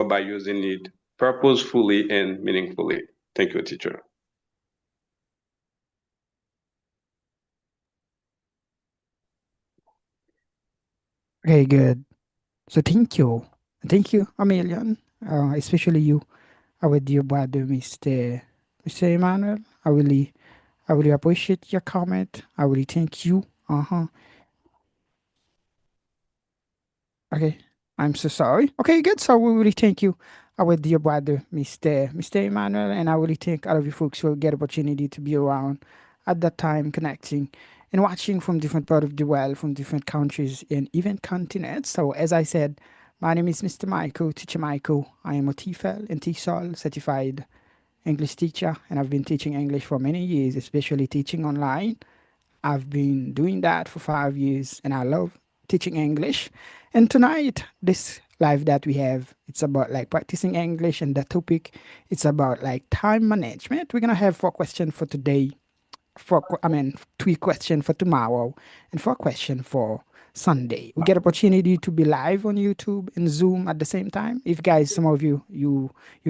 by using it purposefully and meaningfully. Thank you, teacher. Okay, good. So thank you a million, especially you, our dear brother, Mr. Emmanuel. I really appreciate your comment. I really thank you. Okay, I'm so sorry. Okay, good. So we really thank you, our dear brother, Mr. Emmanuel, and I really thank all of you folks who will get opportunity to be around at that time, connecting and watching from different part of the world, from different countries and even continents. So as I said, my name is Mr. Michael, Teacher Michael. I am a TEFL and TESOL certified English teacher, and I've been teaching English for many years, especially teaching online. I've been doing that for 5 years and I love teaching English. And tonight, this live that we have, it's about like practicing English and the topic, it's about like time management. We're gonna have 4 questions for today, I mean 3 questions for tomorrow, and 4 questions for Sunday. We get opportunity to be live on YouTube and Zoom at the same time. If guys, some of you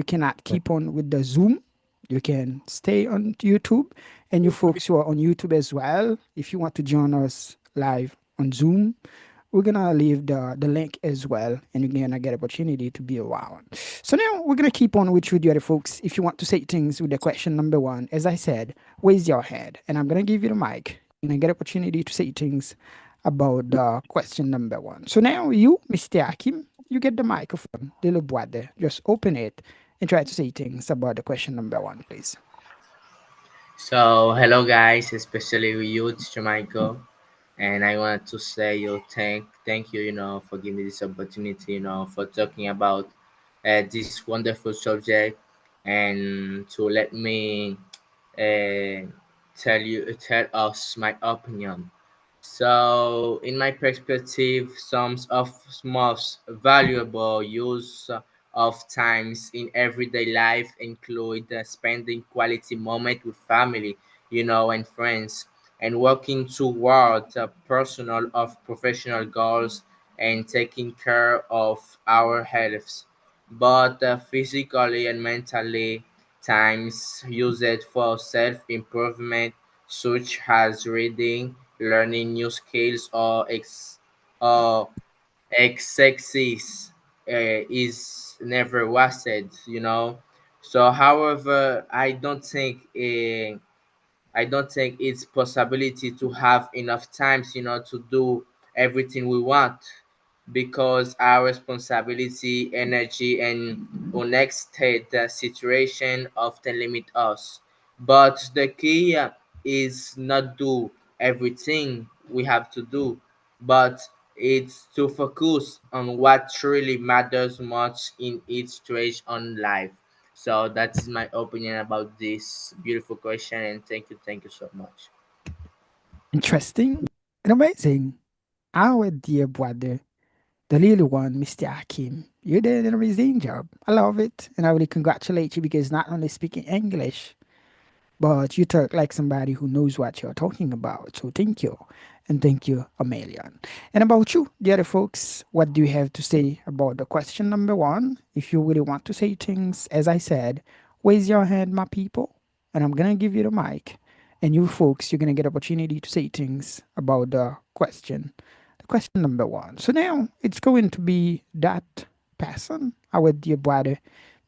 cannot keep on with the Zoom, you can stay on YouTube, and you folks who are on YouTube as well, if you want to join us live on Zoom, we're gonna leave the link as well, and you're gonna get opportunity to be around. So now we're gonna keep on with you, the other folks. If you want to say things with the question number one, as I said, raise your hand, and I'm gonna give you the mic. You're gonna get opportunity to say things about the question number one. So now you, Mr. Hakim, you get the microphone, the little brother. Just open it and try to say things about the question number one, please. So, hello guys, especially you, Teacher Michael, and I want to say thank you, for giving me this opportunity, for talking about this wonderful subject, and to let me uh, tell us my opinion. So, in my perspective, some of most valuable use of times in everyday life include spending quality moment with family, and friends, and working toward personal of professional goals and taking care of our health, but physically and mentally times used for self-improvement such as reading, learning new skills, or exercise is never wasted. So however, I don't think it's possibility to have enough times, to do everything we want, because our responsibility, energy, and unexpected situation often limit us. But the key is not do everything we have to do, but it's to focus on what truly matters much in each stage on life. So that is my opinion about this beautiful question, and thank you so much. Interesting and amazing. Our dear brother, the little one, Mr. Hakim. You did an amazing job. I love it. And I really congratulate you because not only speaking English, but you talk like somebody who knows what you're talking about. So thank you. And thank you a million. And about you, the other folks, what do you have to say about the question number one? If you really want to say things, as I said, raise your hand, my people, and I'm gonna give you the mic. And you folks, you're gonna get opportunity to say things about the question. The question number one. So now it's going to be that person, our dear brother,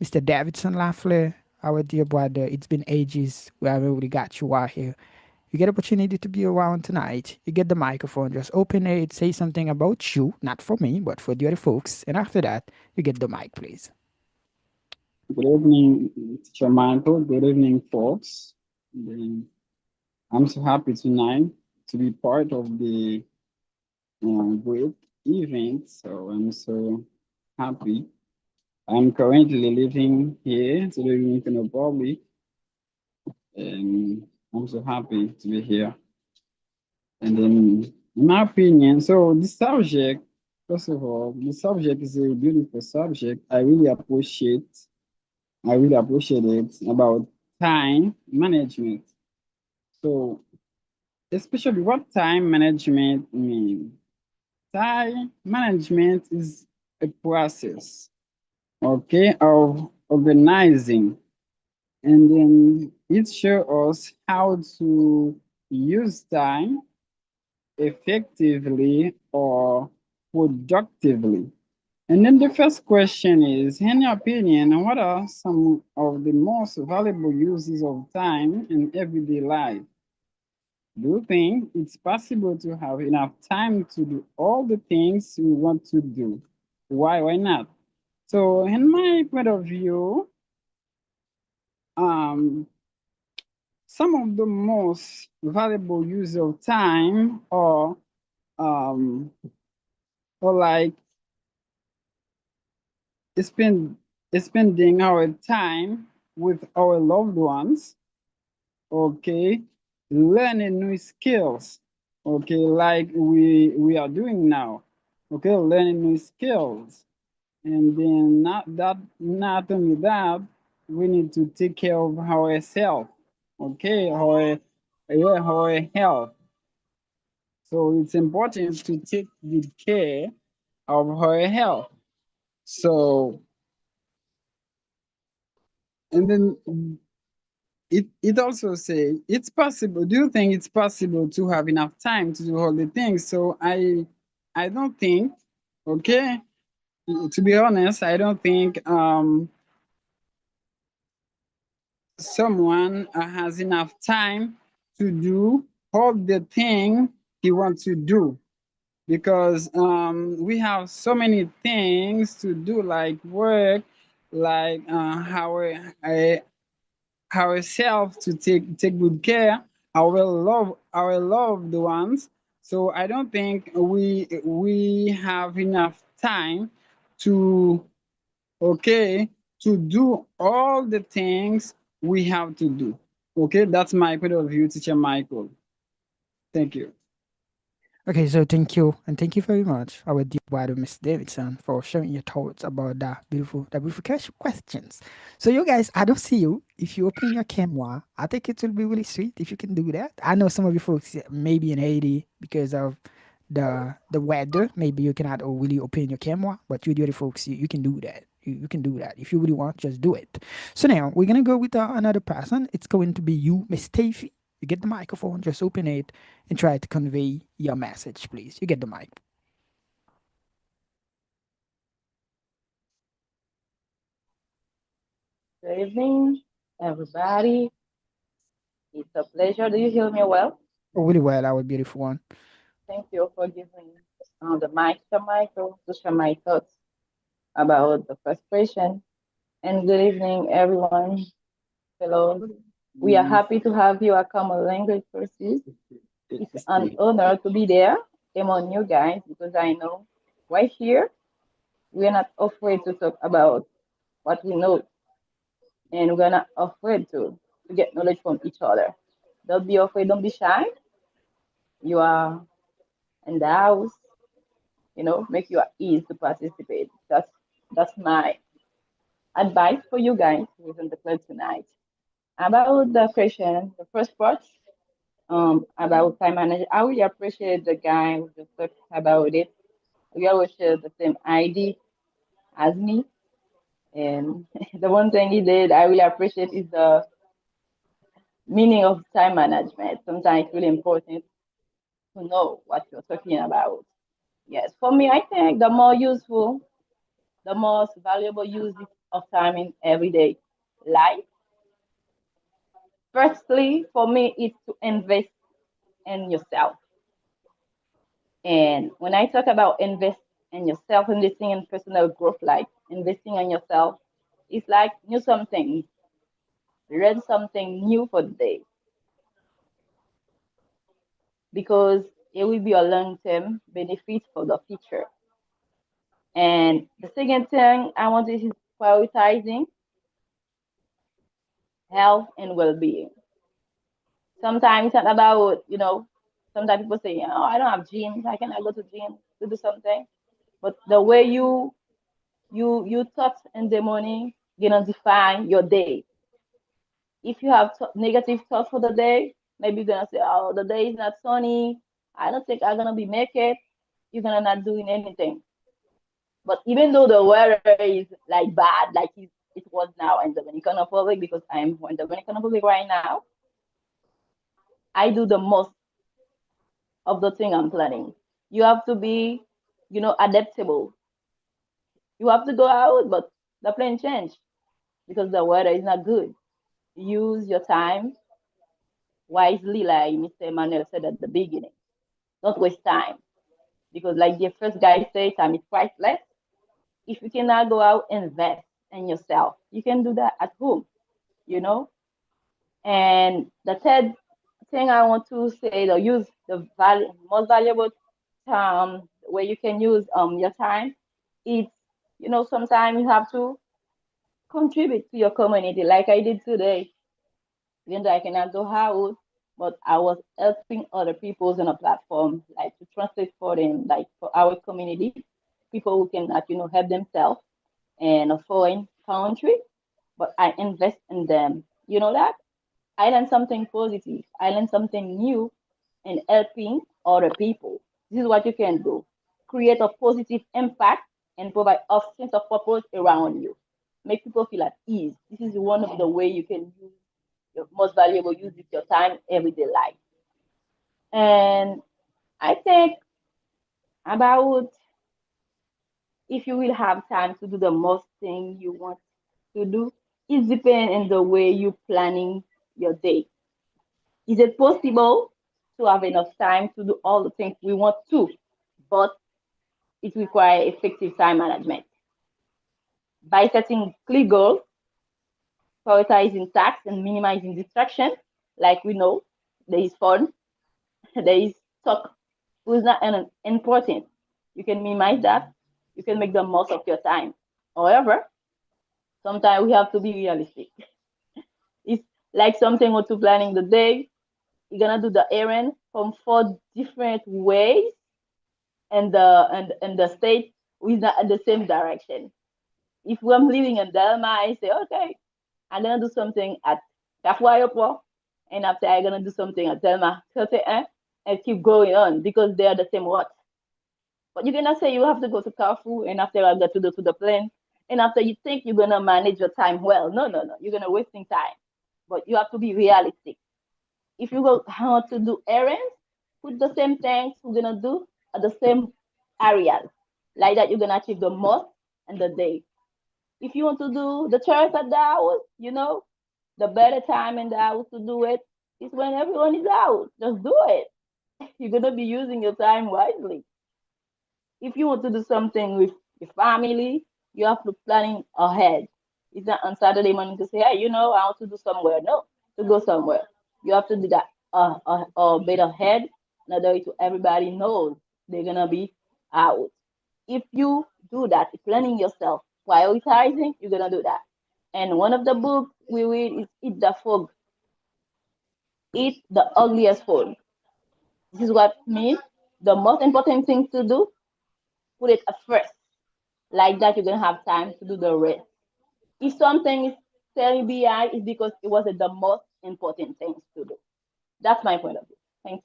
Mr. Davidson Lafleur, our dear brother. It's been ages. We haven't really got you out here. You get opportunity to be around tonight. You get the microphone. Just open it. Say something about you, not for me, but for the other folks. And after that, you get the mic, please. Good evening, Teacher Michael. Good evening, folks. And I'm so happy tonight to be part of the great event. So I'm so happy. I'm currently living here to the Dominican Republic, and I'm so happy to be here. And then, in my opinion, so the subject, first of all, the subject is a beautiful subject. I really appreciate it about time management. So, especially what time management means. Time management is a process. okay, of organizing. And then it shows us how to use time effectively or productively. And then the first question is, in your opinion, what are some of the most valuable uses of time in everyday life? Do you think it's possible to have enough time to do all the things we want to do? Why? Why not? So, in my point of view, um, some of the most valuable use of time um, are like spend, spending our time with our loved ones, okay, learning new skills, okay, like we are doing now, okay, learning new skills. And then not only that, we need to take care of ourselves, okay, our, yeah, our health. So it's important to take good care of our health. So, and then it also say it's possible. Do you think it's possible to have enough time to do all the things? So I don't think, okay, to be honest, I don't think someone has enough time to do all the thing he wants to do, because we have so many things to do, like work, like ourselves to take good care, our loved ones. So I don't think we have enough time to, okay, to do all the things we have to do. Okay, that's my point of view, Teacher Michael. Thank you. Okay, so thank you, and thank you very much, our dear brother, Miss Davidson, for sharing your thoughts about that beautiful questions. So, you guys, I don't see you. If you open your camera, I think it will be really sweet if you can do that. I know some of you folks maybe in Haiti because of the weather. Maybe you cannot really open your camera, but you the other folks, you can do that. You can do that if you really want. Just do it. So now we're gonna go with another person. It's going to be you, Miss Taffy. You get the microphone, just open it and try to convey your message, please. You get the mic. Good evening, everybody. It's a pleasure. Do you hear me well? Oh, really well, our beautiful one. Thank you for giving the mic to Michael to share my thoughts about the first question. And good evening, everyone. Hello. We are happy to have you at Common Language Courses. It's an honor to be there among you guys because I know right here we are not afraid to talk about what we know, and we're not afraid to get knowledge from each other. Don't be afraid, don't be shy. You are in the house, make you at ease to participate. That's my advice for you guys who's in the club tonight. About the question, the first part, about time management, I really appreciate the guy who just talked about it. We always share the same ID as me. And the one thing he did I really appreciate is the meaning of time management. Sometimes it's really important to know what you're talking about. Yes, for me, I think the more useful, the most valuable use of time in everyday life. Firstly, for me, it's to invest in yourself. And when I talk about invest in yourself, investing in personal growth, like investing in yourself, it's like new something, learn something new for the day, because it will be a long-term benefit for the future. And the second thing I want is prioritizing health and well-being. Sometimes it's not about, sometimes people say, oh, I don't have gym, I cannot go to gym to do something. But the way you thought in the morning, gonna define your day. If you have negative thoughts for the day, maybe you're gonna say, oh, the day is not sunny. I don't think I'm gonna be make it. You're gonna not doing anything. But even though the weather is like bad, like it was now in Dominican Republic, because I'm in Dominican Republic right now, I do the most of the thing I'm planning. You have to be, adaptable. You have to go out, but the plan change because the weather is not good. Use your time wisely, like Mr. Emmanuel said at the beginning. Don't waste time because, like the first guy said, time is priceless. If you cannot go out and invest in yourself, you can do that at home, you know. And the third thing I want to say, the use the most valuable time where you can use your time. It's sometimes you have to contribute to your community, like I did today. Even though I cannot go out, but I was helping other people on a platform, like to translate for them, like for our community, people who cannot, help themselves in a foreign country, but I invest in them. You know that? I learned something positive. I learned something new in helping other people. This is what you can do. Create a positive impact and provide a sense of purpose around you. Make people feel at ease. This is one of the way you can use your most valuable use with your time everyday life. And I think about if you will have time to do the most thing you want to do, it depends on the way you planning your day. Is it possible to have enough time to do all the things we want to, but it requires effective time management. By setting clear goals, prioritizing tasks, and minimizing distraction, like we know, there is phone, there is talk, who's not important. You can minimize that. You can make the most of your time. However, sometimes we have to be realistic. It's like something or to planning the day. You're gonna do the errand from 4 different ways, and the state is not at the same direction. If I'm living in Delma, I say, okay, I'm gonna do something at Cafuayopo, and after I'm gonna do something at Delma 31, and keep going on because they are the same route. But you cannot say you have to go to Carrefour and after I get to the plane, and after you think you're gonna manage your time well. No, no, no. You're gonna wasting time. But you have to be realistic. If you go how to do errands, put the same things we're gonna do at the same areas. Like that you're gonna achieve the most in the day. If you want to do the chores at the house, the better time in the house to do it is when everyone is out. Just do it. You're gonna be using your time wisely. If you want to do something with your family, you have to planning ahead. It's not on Saturday morning to say, hey, I want to do somewhere. No, to go somewhere. You have to do that a bit ahead in order to everybody knows they're gonna be out. If you do that, planning yourself, prioritizing, you're gonna do that. And one of the books we read is Eat the Frog, Eat the Ugliest Frog. This is what means the most important thing to do, put it at first. Like that, you're gonna have time to do the rest. If something is telling behind, it's because it wasn't the most important things to do. That's my point of view. Thank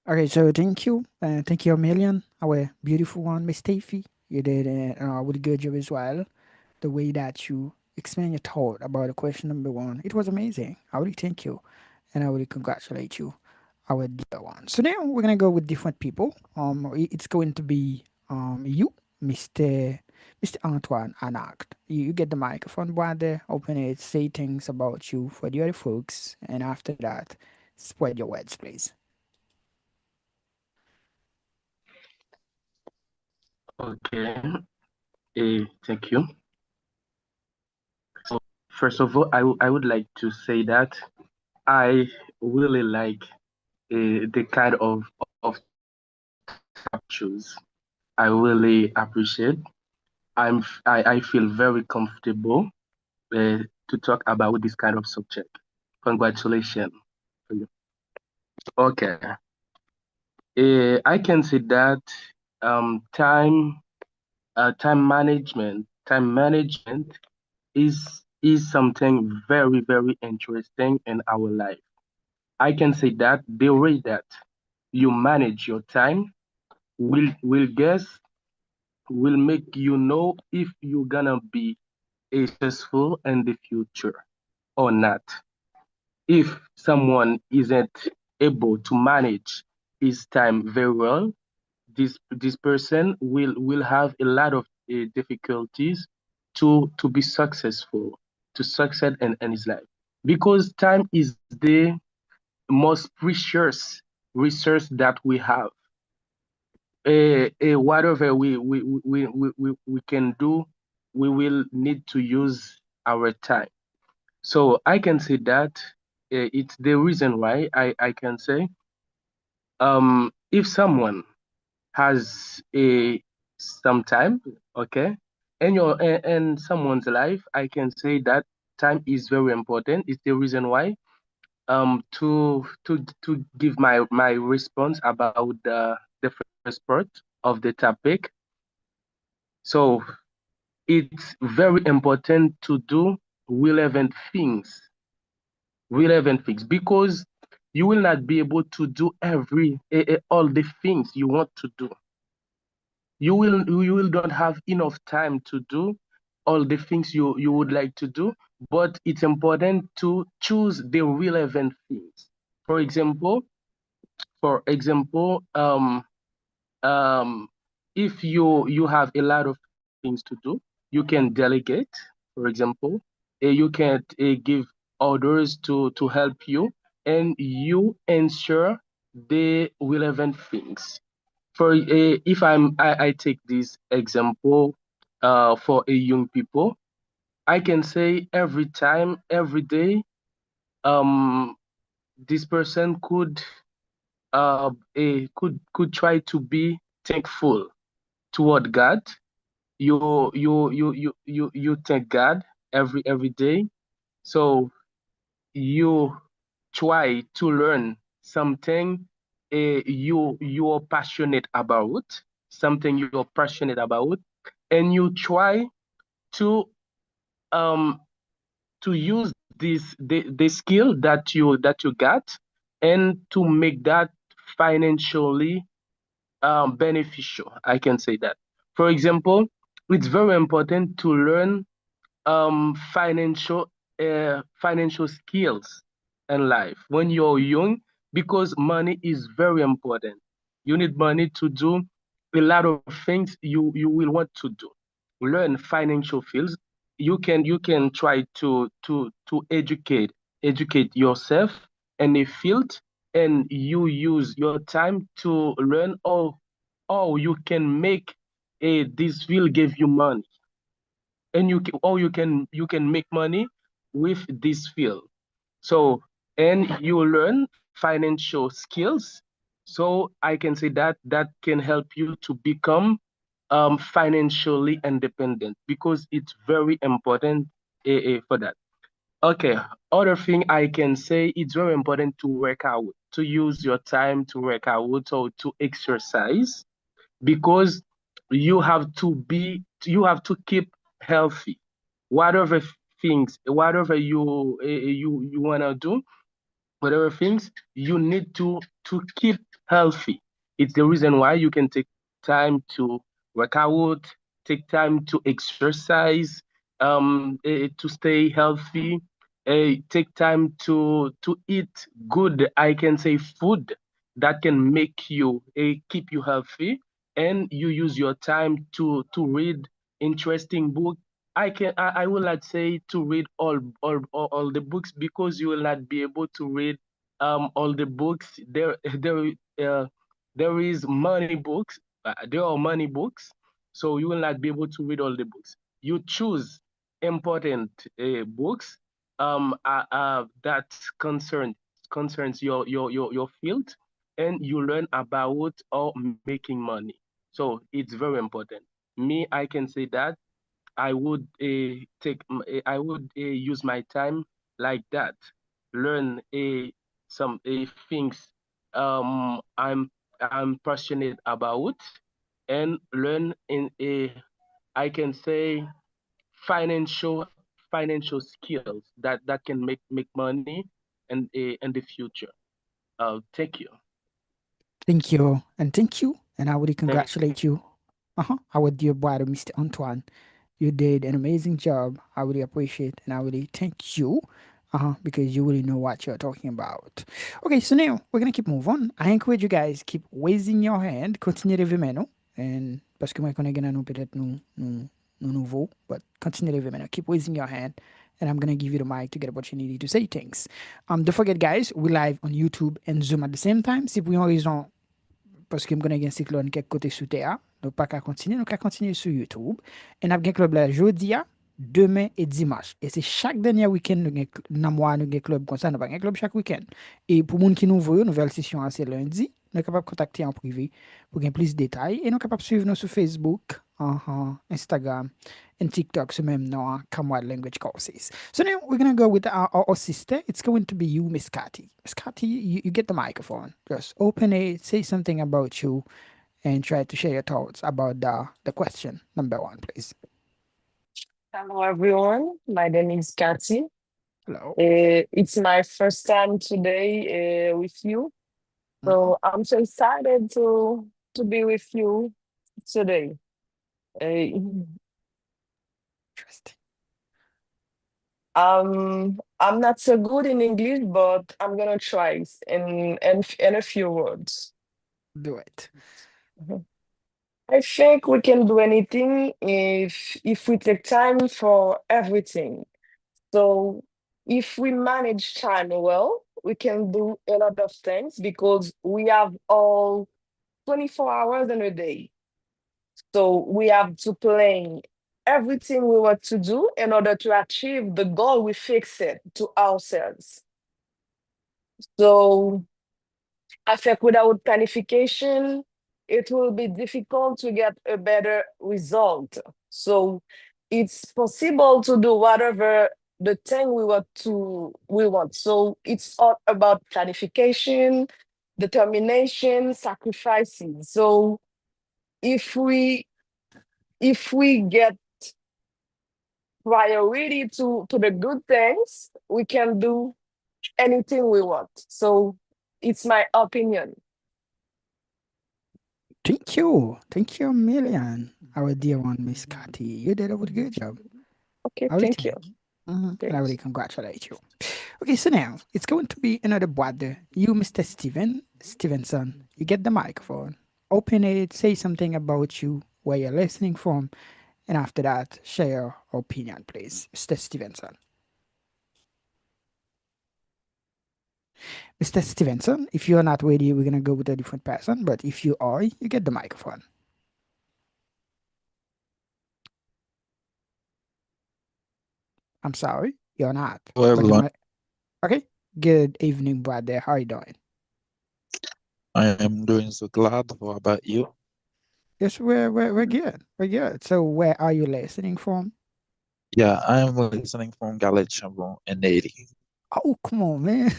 you. Okay, so thank you a million, our beautiful one, Miss Steffi. You did a really good job as well. The way that you explained your thought about the question number one, it was amazing. I really thank you, and I really congratulate you, our dear one. So now we're gonna go with different people. It's going to be you, Mr. Antoine Anact. You get the microphone, brother. Open it, say things about you for the other folks, and after that, spread your words, please. Okay, thank you. So first of all, I would like to say that I really like the kind of topic you choose. I really appreciate. I feel very comfortable to talk about this kind of subject. Congratulations to you. Okay, I can say that time time management is something very very interesting in our life. I can say that the way that you manage your time will guess will make you know if you're gonna be successful in the future or not. If someone isn't able to manage his time very well, this person will have a lot of difficulties to be successful, to succeed in his life, because time is the most precious resource that we have. Whatever we can do, we will need to use our time. So I can say that it's the reason why I can say, if someone has a some time, okay, in someone's life, I can say that time is very important. It's the reason why, to give my response about the first part of the topic. So it's very important to do relevant things, because you will not be able to do all the things you want to do. You will don't have enough time to do all the things you would like to do, but it's important to choose the relevant things. For example, um if you have a lot of things to do, you can delegate. For example, you can give orders to help you, and you ensure the relevant things. For if I take this example, for a young people, I can say every time, every day, um this person could try to be thankful toward God. You thank God every day. So you try to learn something, you're passionate about, something you're passionate about, and you try to um use the skill that you got, and to make that financially beneficial. I can say that. For example, it's very important to learn financial skills in life when you're young, because money is very important. You need money to do a lot of things you will want to do. Learn financial fields. You can try to educate yourself in a field, and you use your time to learn how you can make this field give you money, and you can make money with this field. So, and you learn financial skills. So I can say that that can help you to become financially independent, because it's very important for that. Okay, other thing I can say, it's very important to work out, to use your time to work out or to exercise, because you have to keep healthy. Whatever things, whatever you wanna do, whatever things you need to keep healthy. It's the reason why you can take time to work out, take time to exercise, to stay healthy, take time to eat good, I can say, food that can make you keep you healthy, and you use your time to read interesting book. I will not say to read all the books, because you will not be able to read all the books. Uh, there is money books. There are money books, so you will not be able to read all the books. You choose important books that concerns your field, and you learn about or making money. So it's very important. Me, I can say that I would use my time like that, learn some things I'm passionate about, and learn in I can say, financial financial skills that can make money in the future. Thank you. Thank you, and thank you, and I really Thank congratulate you. Our dear brother, Mr. Antoine. You did an amazing job. I really appreciate and I really thank you. Because you really know what you're talking about. Okay, so now we're gonna keep move on. I encourage you guys keep raising your hand, continuez de lever main, and parce que moi connais gagner nous peut-être nous nouveau, but continue de lever main. Keep raising your hand, and I'm gonna give you the mic to get opportunity to say things. Don't forget, guys, we live on YouTube and Zoom at the same time. Si pour une raison parce que je connais un cyclone quelque côté sous terre, donc pas qu'à continuer, nous qu'à continuer sur YouTube. Et nous avons un club là jeudi, demain et dimanche. Et c'est chaque dernier week-end, nous avons dans mois, nous avons un club comme ça, nous avons un club chaque week-end. Et pour les gens qui nous voient, nouvelle session c'est lundi, nous sommes capables de contacter en privé pour gagner plus de détails. Et nous sommes capables de suivre nous sur Facebook, Instagram, and TikTok, so même nom, Camwad Language Courses. So now we're going to go with our sister. It's going to be you, Miss Cathy. Miss Cathy, you get the microphone. Just open it, say something about you, and try to share your thoughts about the question. Number one, please. Hello, everyone. My name is Kathy. Hello. It's my first time today with you. So I'm so excited to be with you today. Interesting. I'm not so good in English, but I'm gonna try in a few words. Do it. I think we can do anything if we take time for everything. So if we manage time well, we can do a lot of things because we have all 24 hours in a day. So we have to plan everything we want to do in order to achieve the goal we fix it to ourselves. So I think without planification, it will be difficult to get a better result. So it's possible to do whatever the thing we want. So it's all about planification, determination, sacrifices. So if we get priority to the good things, we can do anything we want. So it's my opinion. Thank you. Thank you a million, our dear one, Miss Cathy. You did a really good job. Okay, I really thank you. And I really congratulate you. Okay, so now it's going to be another brother. You, Mr. Stevenson, you get the microphone. Open it, say something about you, where you're listening from, and after that, share your opinion, please. Mr. Stevenson. Mr. Stevenson, if you're not ready, we're going to go with a different person, but if you are, you get the microphone. I'm sorry, you're not. Hello, But the everyone. okay, good evening, brother. How are you doing? I am doing so glad. What about you? Yes, we're good. We're good. So where are you listening from? Yeah, I am listening from Galet Chambon in Haiti. Oh, come on, man.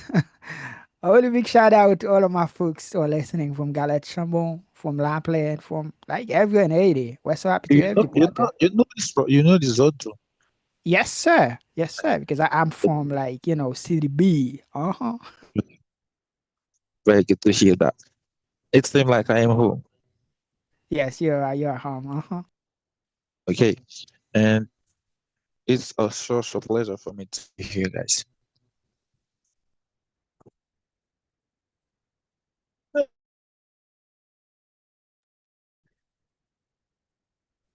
A really big shout out to all of my folks who are listening from Galet Chambon, from La Plaine, from like everywhere in Haiti. We're so happy to have you, brother. You know this road too. Yes, sir. Yes, sir. Because I'm from like, City B. Very good to hear that. It seems like I am home. Yes, you're home. Okay, and it's a source of pleasure for me to be here, guys.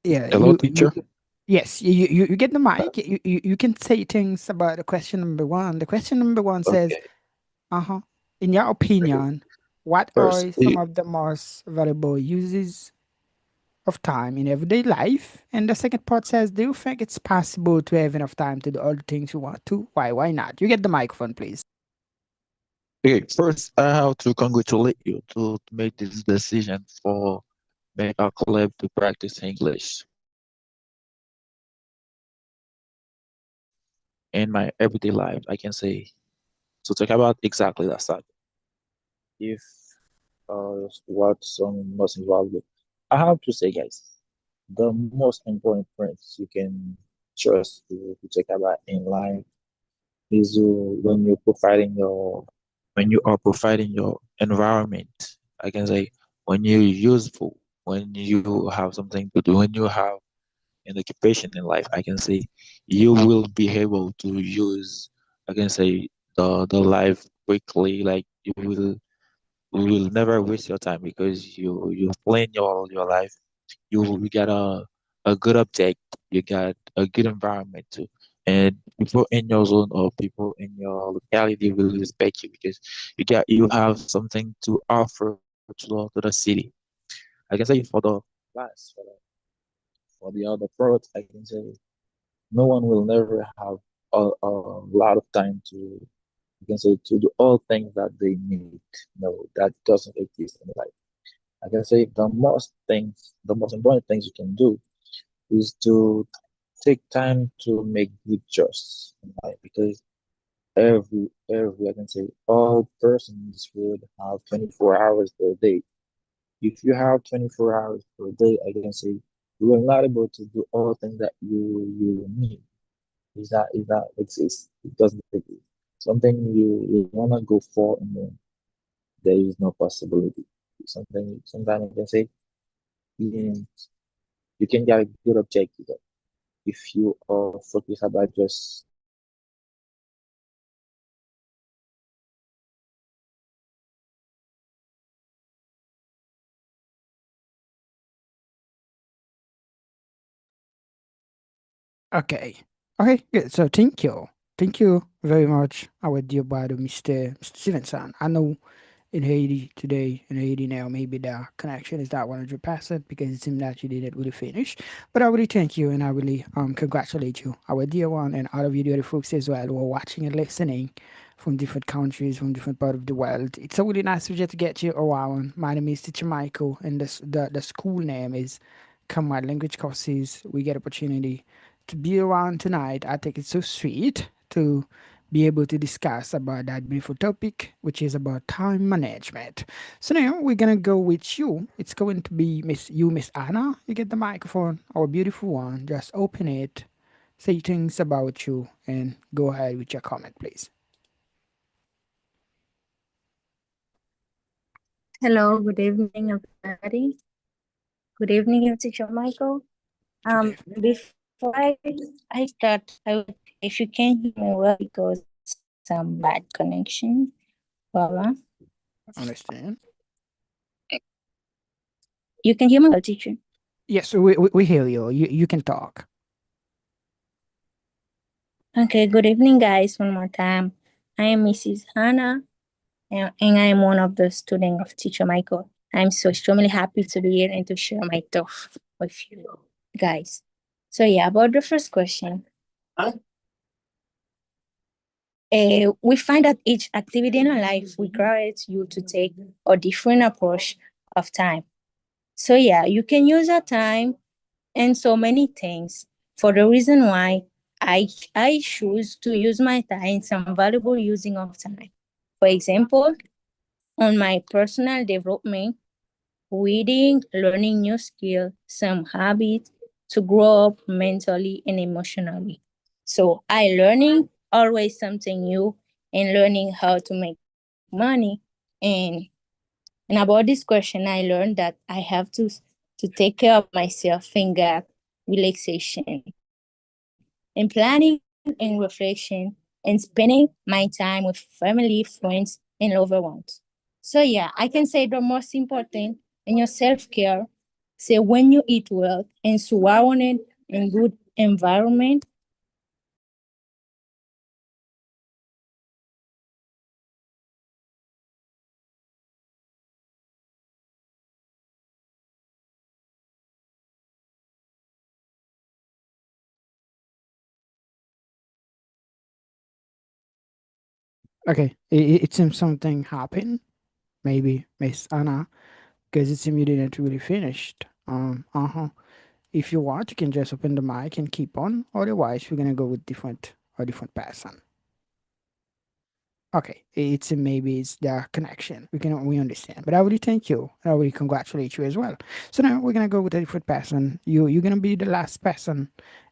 Yeah, Hello, teacher. yes, you get the mic. You can say things about the question number one. The question number one says, Okay, in your opinion, what first, are some of the most valuable uses of time in everyday life? And the second part says, do you think it's possible to have enough time to do all the things you want to? Why not? You get the microphone, please. okay, first, I have to congratulate you to make this decision for make our club to practice English in my everyday life. I can say to talk about exactly that subject. If what's most involved. I have to say, guys, the most important points you can trust to talk about in life is when you're providing your when you are providing your environment. I can say when you're useful, when you have something to do, when you have an occupation in life, I can say you will be able to use, I can say, the life quickly. Like you will never waste your time because you plan your life. You got a good object, you got a good environment too, and people in your zone or people in your locality will respect you because you have something to offer to the city. I can say for the class, for the other pros, I can say no one will never have a lot of time to, you can say, to do all things that they need. No, that doesn't exist in life. I can say the most important things you can do is to take time to make good choices in life because every I can say all persons in this world have 24 hours per day. If you have 24 hours per day, I can say you are not able to do all things that you need. Is that exists? It doesn't exist. Something you wanna go for and then there is no possibility. Something sometimes I can say you, you can get a good objective if you are focused about just Okay. Okay, good. So thank you. Thank you very much, our dear brother, Mr. Stevenson. I know in Haiti today, in Haiti now, maybe the connection is not 100% because it seemed that you didn't really finish. But I really thank you and I really congratulate you, our dear one, and all of you dear folks as well who are watching and listening from different countries, from different part of the world. It's a really nice subject to get you around. My name is Teacher Michael, and the school name is Comrade Language Courses. We get opportunity to be around tonight. I think it's so sweet to be able to discuss about that beautiful topic, which is about time management. So now we're gonna go with you. It's going to be Miss Anna. You get the microphone, our beautiful one. Just open it, say things about you, and go ahead with your comment, please. Hello, good evening, everybody. Good evening, Teacher Michael. Good evening. Before I start, if you can hear me well because some bad connection. Well, Understand? you can hear me well, teacher. Yes, we hear you. You can talk. Okay, good evening, guys. One more time. I am Mrs. Hannah, and I am one of the students of Teacher Michael. I'm so extremely happy to be here and to share my thoughts with you guys. So yeah, about the first question. We find that each activity in our life requires you to take a different approach of time. So yeah, you can use your time and so many things. For the reason why I choose to use my time in some valuable using of time. For example, on my personal development, reading, learning new skill, some habits to grow up mentally and emotionally. So I learning always something new and learning how to make money. And about this question, I learned that I have to take care of myself and get relaxation and planning and reflection and spending my time with family, friends, and loved ones. So yeah, I can say the most important in your self-care, say when you eat well and surrounded in good environment. Okay, it seems something happened. Maybe Miss Anna, because it seems you didn't really finished. If you want, you can just open the mic and keep on. Otherwise, we're gonna go with different person. Okay, it's maybe it's the connection. We understand, but I really thank you. I really congratulate you as well. So now we're gonna go with a different person. You're gonna be the last person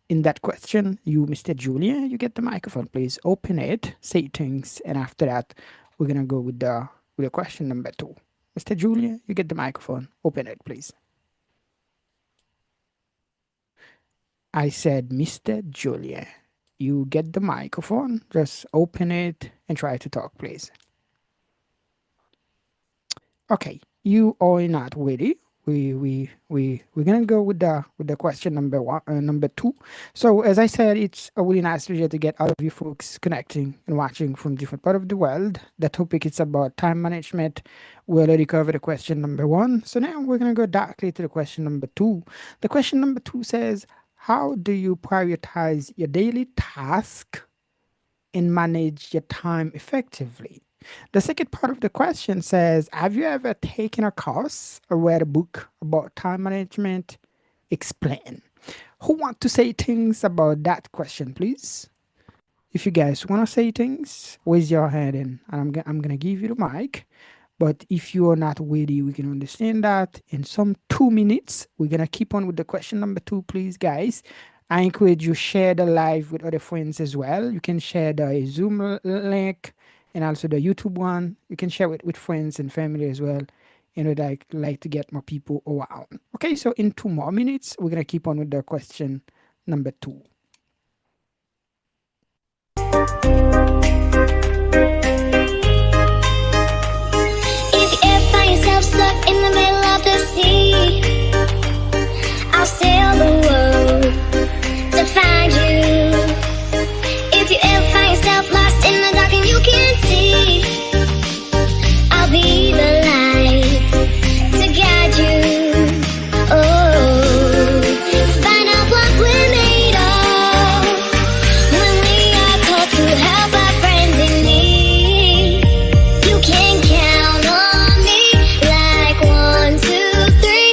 in that question. You, Mr. Julia, you get the microphone, please. Open it, say things, and after that, we're gonna go with the question number 2. Mr. Julian, you get the microphone. Open it, please. I said, Mr. Julian, you get the microphone. Just open it and try to talk, please. Okay, you are not ready. We're gonna go with the question number 2. So as I said, it's a really nice pleasure to get all of you folks connecting and watching from different part of the world. The topic is about time management. We already covered the question number 1, so now we're gonna go directly to the question number 2. The question number 2 says, how do you prioritize your daily task and manage your time effectively? The second part of the question says, have you ever taken a course or read a book about time management? Explain. Who want to say things about that question, please? If you guys want to say things, raise your hand and I'm going to give you the mic. But if you are not ready, we can understand that. In some 2 minutes, we're going to keep on with the question number 2, please, guys. I encourage you share the live with other friends as well. You can share the Zoom link and also the YouTube one. You can share it with friends and family as well. And we'd like to get more people around. Okay, so in 2 more minutes, we're going to keep on with the question number 2. If you ever find yourself stuck in the middle of the sea, I'll sail the world to find you. If you ever find yourself lost in the dark and you can't see, I'll be the light to guide you. Oh, find out what we're made of when we are called to help our friends in need. You can count on me like 1, 2, 3.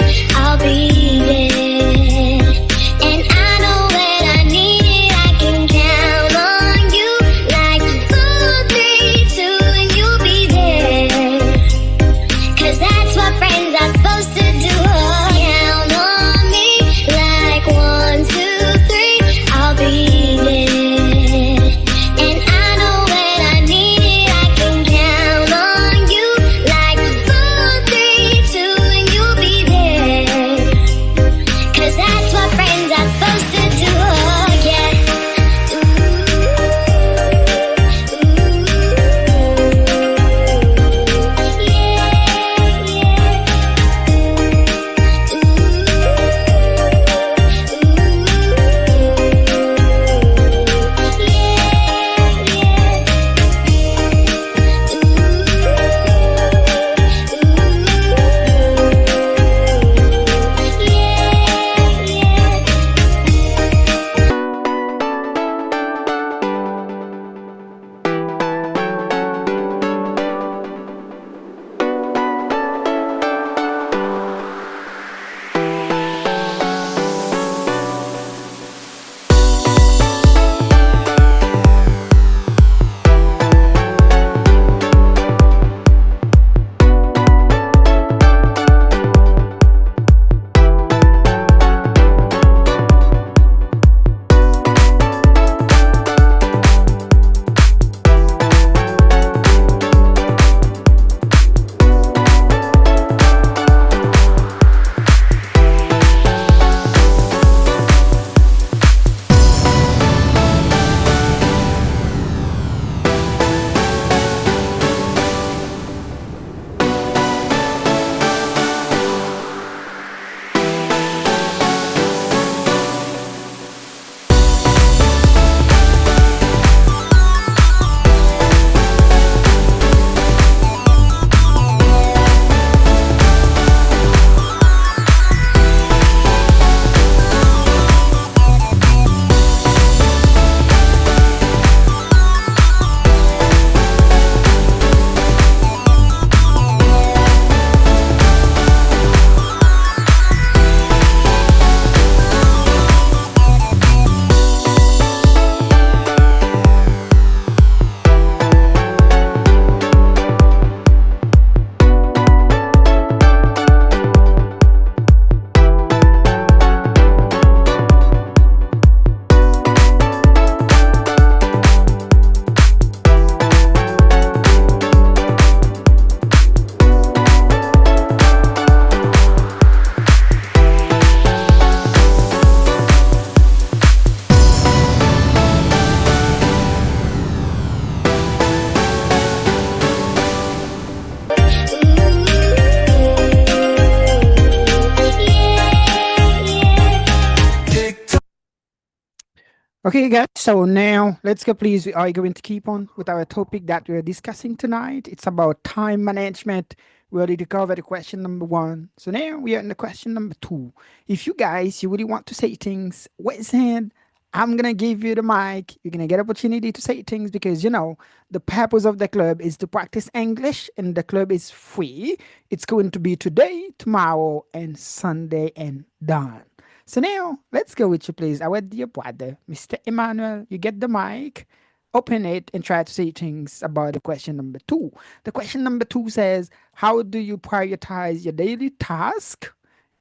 Okay, guys. So now let's go, please. We are going to keep on with our topic that we're discussing tonight. It's about time management. We already covered the question number 1. So now we are in the question number 2. If you guys, you really want to say things, raise hand. I'm gonna give you the mic. You're gonna get opportunity to say things because the purpose of the club is to practice English, and the club is free. It's going to be today, tomorrow, and Sunday, and done. So now, let's go with you, please. Our dear brother, Mr. Emmanuel, you get the mic, open it, and try to say things about the question number 2. The question number 2 says, how do you prioritize your daily task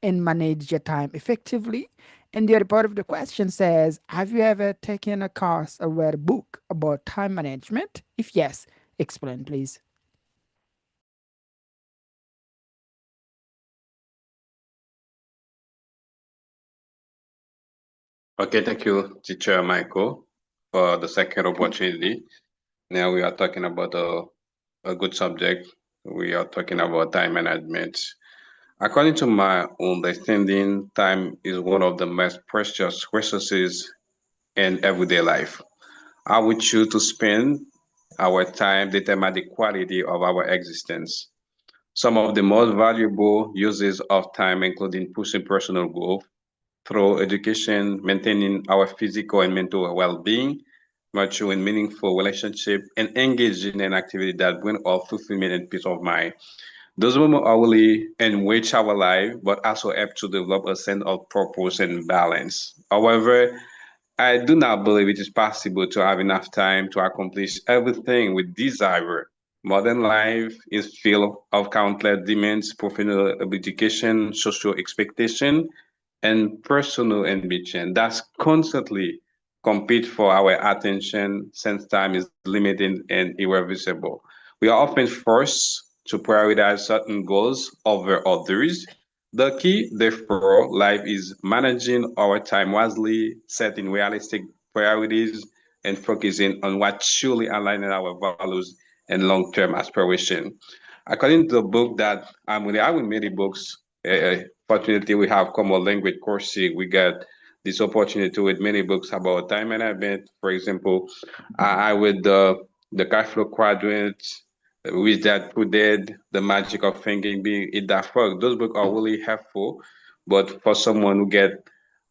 and manage your time effectively? And the other part of the question says, have you ever taken a course or read a book about time management? If yes, explain, please. Okay, thank you, teacher Michael, for the second opportunity. Now we are talking about a good subject. We are talking about time management. According to my understanding, time is one of the most precious resources in everyday life. How we choose to spend our time determine the quality of our existence. Some of the most valuable uses of time including pushing personal growth through education, maintaining our physical and mental well-being, nurturing meaningful relationship, and engaging in activity that bring us fulfillment and peace of mind. Those moments are really enrich our life, but also help to develop a sense of purpose and balance. However, I do not believe it is possible to have enough time to accomplish everything we desire. Modern life is filled of countless demands, professional education, social expectation, and personal ambition that constantly compete for our attention since time is limited and irreversible. We are often forced to prioritize certain goals over others. The key, therefore, life is managing our time wisely, setting realistic priorities, and focusing on what truly aligns our values and long-term aspiration. According to the book that I will many books. Fortunately, we have common language courses. We got this opportunity to read many books about time management. For example, I read the Cash Quadrant, with that Who Did, The Magic of Thinking, Being It That Work. Those books are really helpful, but for someone who get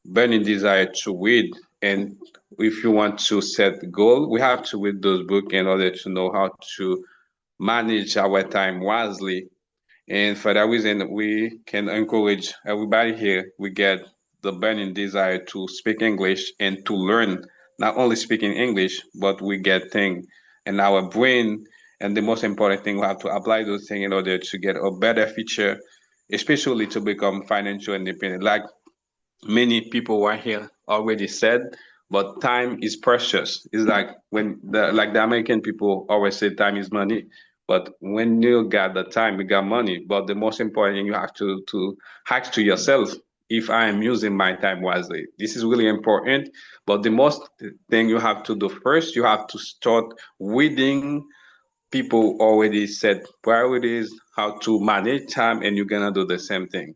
burning desire to read, and if you want to set goal, we have to read those books in order to know how to manage our time wisely. And for that reason, we can encourage everybody here. We get the burning desire to speak English and to learn not only speaking English, but we get things in our brain. And the most important thing, we have to apply those things in order to get a better future, especially to become financial independent. Like many people were here already said, but time is precious. It's like when the American people always say time is money. But when you got the time, you got money. But the most important thing you have to ask to yourself, if I am using my time wisely. This is really important. But the most thing you have to do first, you have to start reading. People already set priorities, how to manage time, and you're gonna do the same thing.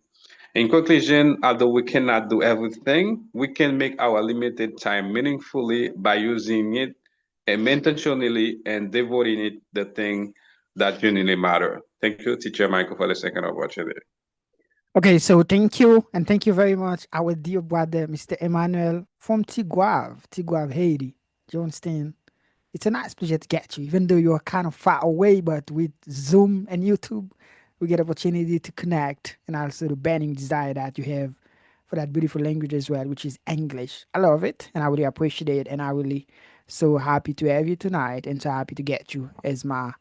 In conclusion, although we cannot do everything, we can make our limited time meaningfully by using it intentionally and devoting it the thing that genuinely matter. Thank you, Teacher Michael, for the second opportunity. Okay, so thank you, and thank you very much, our dear brother, Mr. Emmanuel from Tiguave, Haiti. Johnston. It's a nice pleasure to get you, even though you're kind of far away, but with Zoom and YouTube, we get opportunity to connect, and also the burning desire that you have for that beautiful language as well, which is English. I love it, and I really appreciate it, and I really so happy to have you tonight, and so happy to get you as my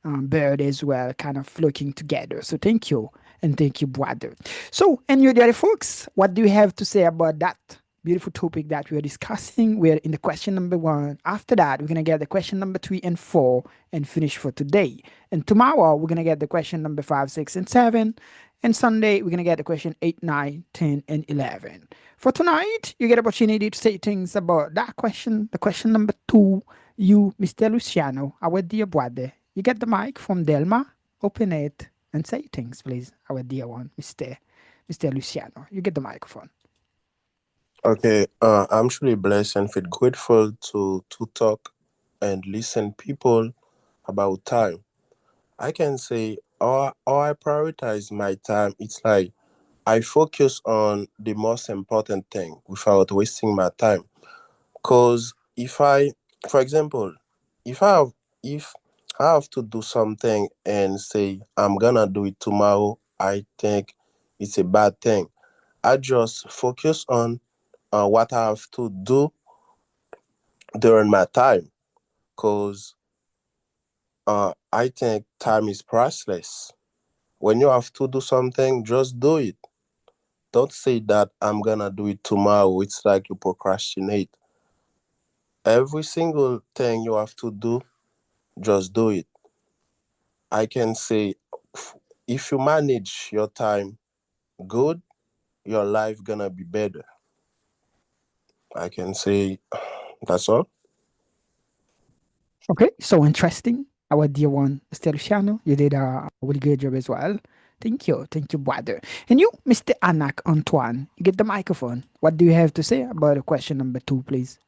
bird as well, kind of flocking together. So thank you, and thank you, brother. So, and you dear folks, what do you have to say about that beautiful topic that we are discussing? We're in the question number 1. After that, we're gonna get the question number 3 and 4 and finish for today. And tomorrow, we're gonna get the question number 5, 6, and 7. And Sunday, we're gonna get the question 8, 9, 10, and 11. For tonight, you get opportunity to say things about that question, the question number 2. You, Mr. Luciano, our dear brother, you get the mic from Delma, open it, and say things, please. Our dear one, Mr. Luciano. You get the microphone. Okay, I'm truly blessed and feel grateful to talk and listen people about time. I can say how I prioritize my time. It's like I focus on the most important thing without wasting my time. Cause if I, for example, if I have if I have to do something and say I'm gonna do it tomorrow, I think it's a bad thing. I just focus on what I have to do during my time. Cause I think time is priceless. When you have to do something, just do it. Don't say that I'm gonna do it tomorrow. It's like you procrastinate. Every single thing you have to do, just do it. I can say if you manage your time good, your life gonna be better. I can say that's all. Okay, so interesting. Our dear one, Mr. Luciano, you did a really good job as well. Thank you, brother. And you, Mr. Anak Antoine, you get the microphone. What do you have to say about question number 2, please?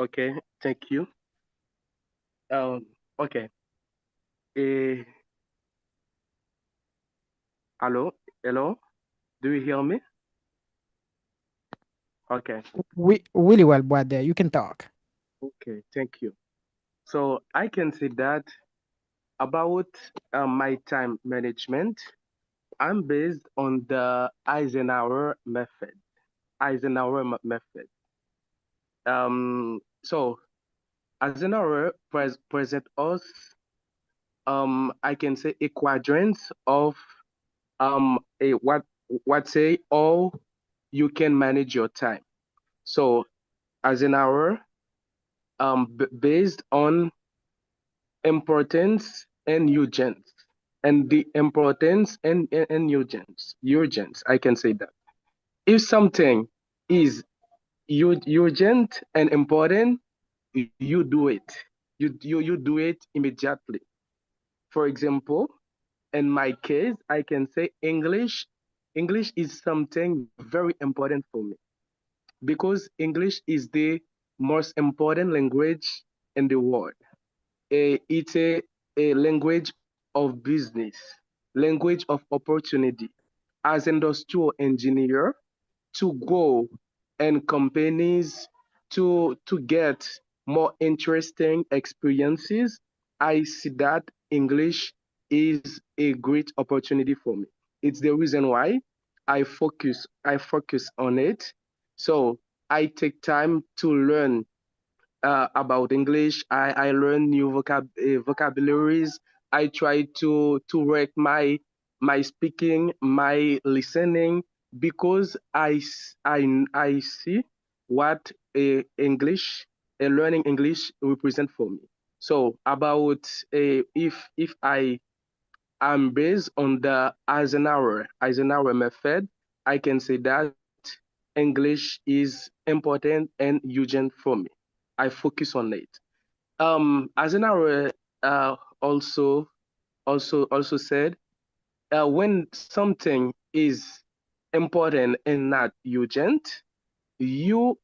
Okay, thank you. Okay. Eh, hello, hello. Do you hear me? Okay. We really well, brother. You can talk. Okay, thank you. So I can say that about my time management, I'm based on the Eisenhower method. Method. So Eisenhower present us, I can say a quadrant of a what say how you can manage your time. So Eisenhower, based on importance and urgence, and the importance and urgence, I can say that if something is urgent and important, you do it. You do it immediately. For example, in my case, I can say English is something very important for me because English is the most important language in the world. It's a language of business, language of opportunity. As industrial engineer, to go and companies to get more interesting experiences, I see that English is a great opportunity for me. It's the reason why I focus on it. So I take time to learn about English. I learn new vocabularies. I try to work my speaking, my listening, because I see what English, learning English represent for me. So about if I am based on the Eisenhower method, I can say that English is important and urgent for me. I focus on it. Eisenhower also said, when something is important and not urgent, you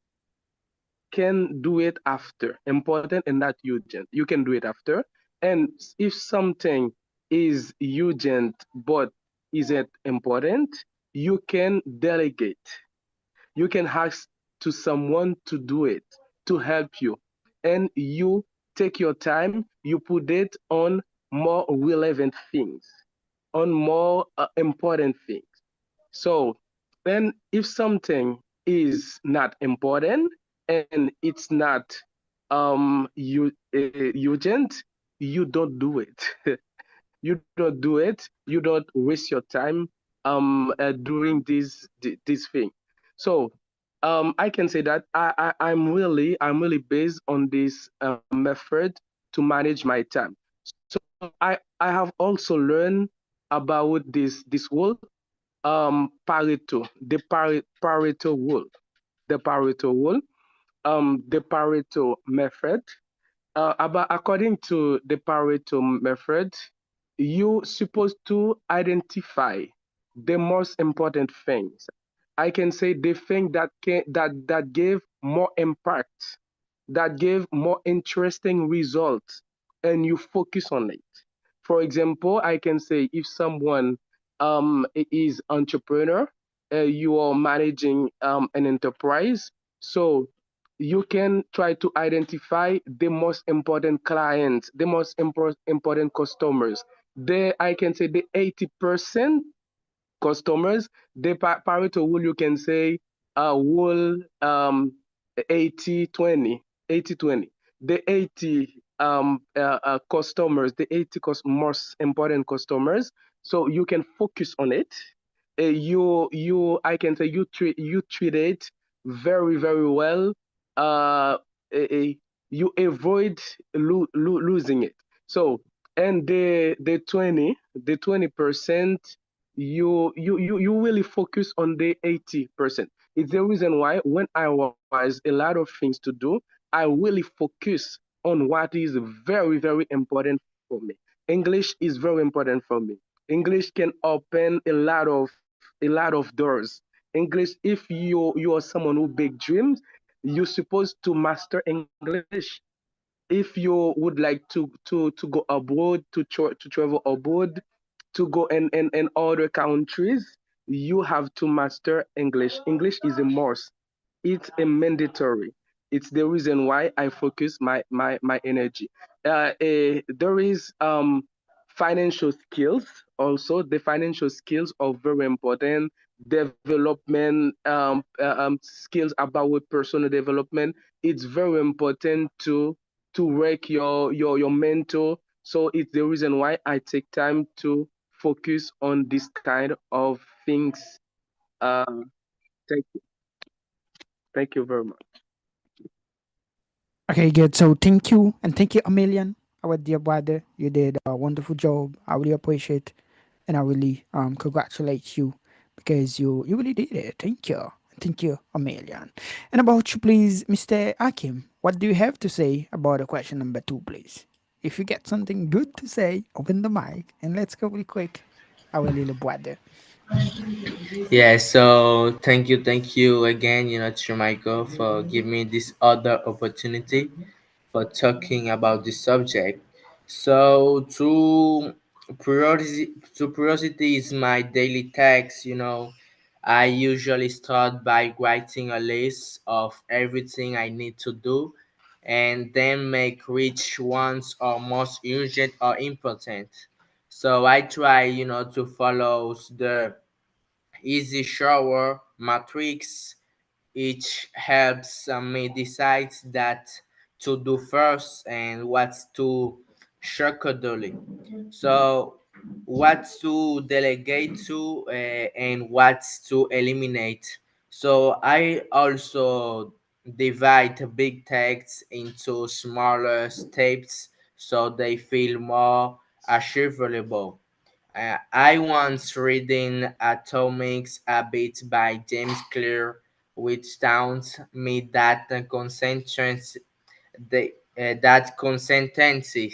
can do it after. Important and not urgent, you can do it after. And if something is urgent but isn't important, you can delegate. You can ask to someone to do it, to help you. And you take your time, you put it on more relevant things, on more important things. So then if something is not important and it's not urgent, you don't do it. You don't do it. You don't waste your time doing this thing. So I can say that I'm really based on this method to manage my time. So I have also learned about this rule, Pareto, the Pareto rule, the Pareto rule, the Pareto method. About according to the Pareto method, you supposed to identify the most important things. I can say the thing that gave more impact, that gave more interesting results, and you focus on it. For example, I can say if someone is entrepreneur, you are managing an enterprise, so you can try to identify the most important clients, the most important customers. I can say the 80% customers, the Pareto rule, you can say rule 80-20, 80-20. The 80 customers, the 80 most important customers, so you can focus on it. I can say you treat it very, very well. Uh, uh, you avoid losing it. So, and the 20%, you really focus on the 80%. It's the reason why when I was a lot of things to do, I really focus on what is very, very important for me. English is very important for me. English can open a lot of doors. English, if you are someone who big dreams, you're supposed to master English. If you would like to go abroad, to travel abroad, to go in other countries, you have to master English. English is a must. It's a mandatory. It's the reason why I focus my energy. There is financial skills also. The financial skills are very important. Development skills about personal development. It's very important to work your mental. So it's the reason why I take time to focus on this kind of things. Uh, thank you. Thank you very much. Okay, good. So thank you, and thank you a million, our dear brother. You did a wonderful job. I really appreciate, and I really congratulate you because you really did it. Thank you. Thank you a million. And about you, please, Mr. Akim, what do you have to say about the question number 2, please? If you get something good to say, open the mic and let's go really quick. Our little brother. Yeah, so thank you again, to Michael for giving me this other opportunity for talking about this subject. So curiosity is my daily task. I usually start by writing a list of everything I need to do, and then make which ones are most urgent or important. So I try, to follow the easy shower matrix. Each helps me decide that to do first and what's to schedule. So what to delegate to, and what to eliminate. So I also divide big tasks into smaller steps so they feel more achievable. I once reading Atomic Habits by James Clear, which tells me that consistency.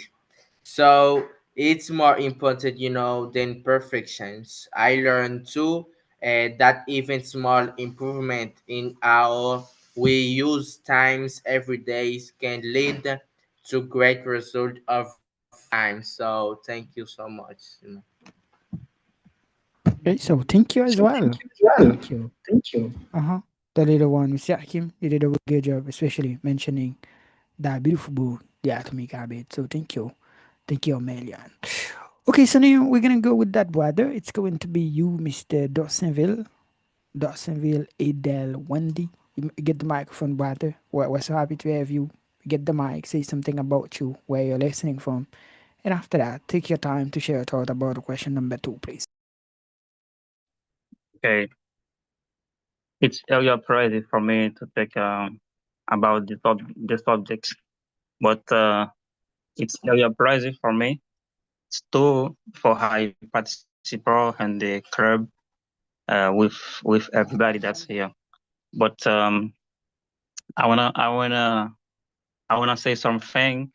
So it's more important, than perfections. I learned too that even small improvement in how we use times every day can lead to great result over time. So thank you so much. Okay, so thank you as well. Thank you. Uh-huh. The little one, Mr. Akim, you did a good job, especially mentioning that beautiful book, The Atomic Habit. So thank you. Thank you a million. Okay, so now we're gonna go with that brother. It's going to be you, Mr. Dawsonville. Dawsonville, Adele, Wendy. You get the microphone, brother. We're so happy to have you. Get the mic, say something about you, where you're listening from. And after that, take your time to share your thought about question number 2, please. Okay, it's area priority for me to take about the subject, but it's area priority for me. It's too for I participate in the club with everybody that's here. But I wanna say something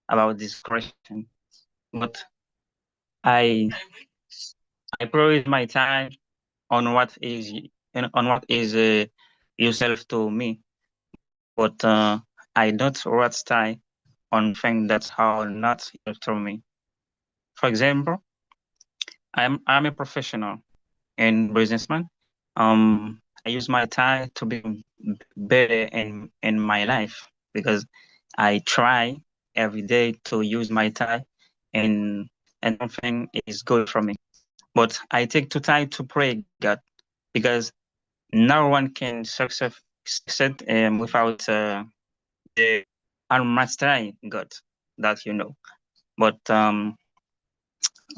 about this question. But I prioritize my time on what is yourself to me, but I don't waste time on things that are not useful to me. For example, I'm a professional and businessman. I use my time to be better in my life because I try every day to use my time and something is good for me. But I take too time to pray God because no one can succeed without the Almighty God that you know. But um,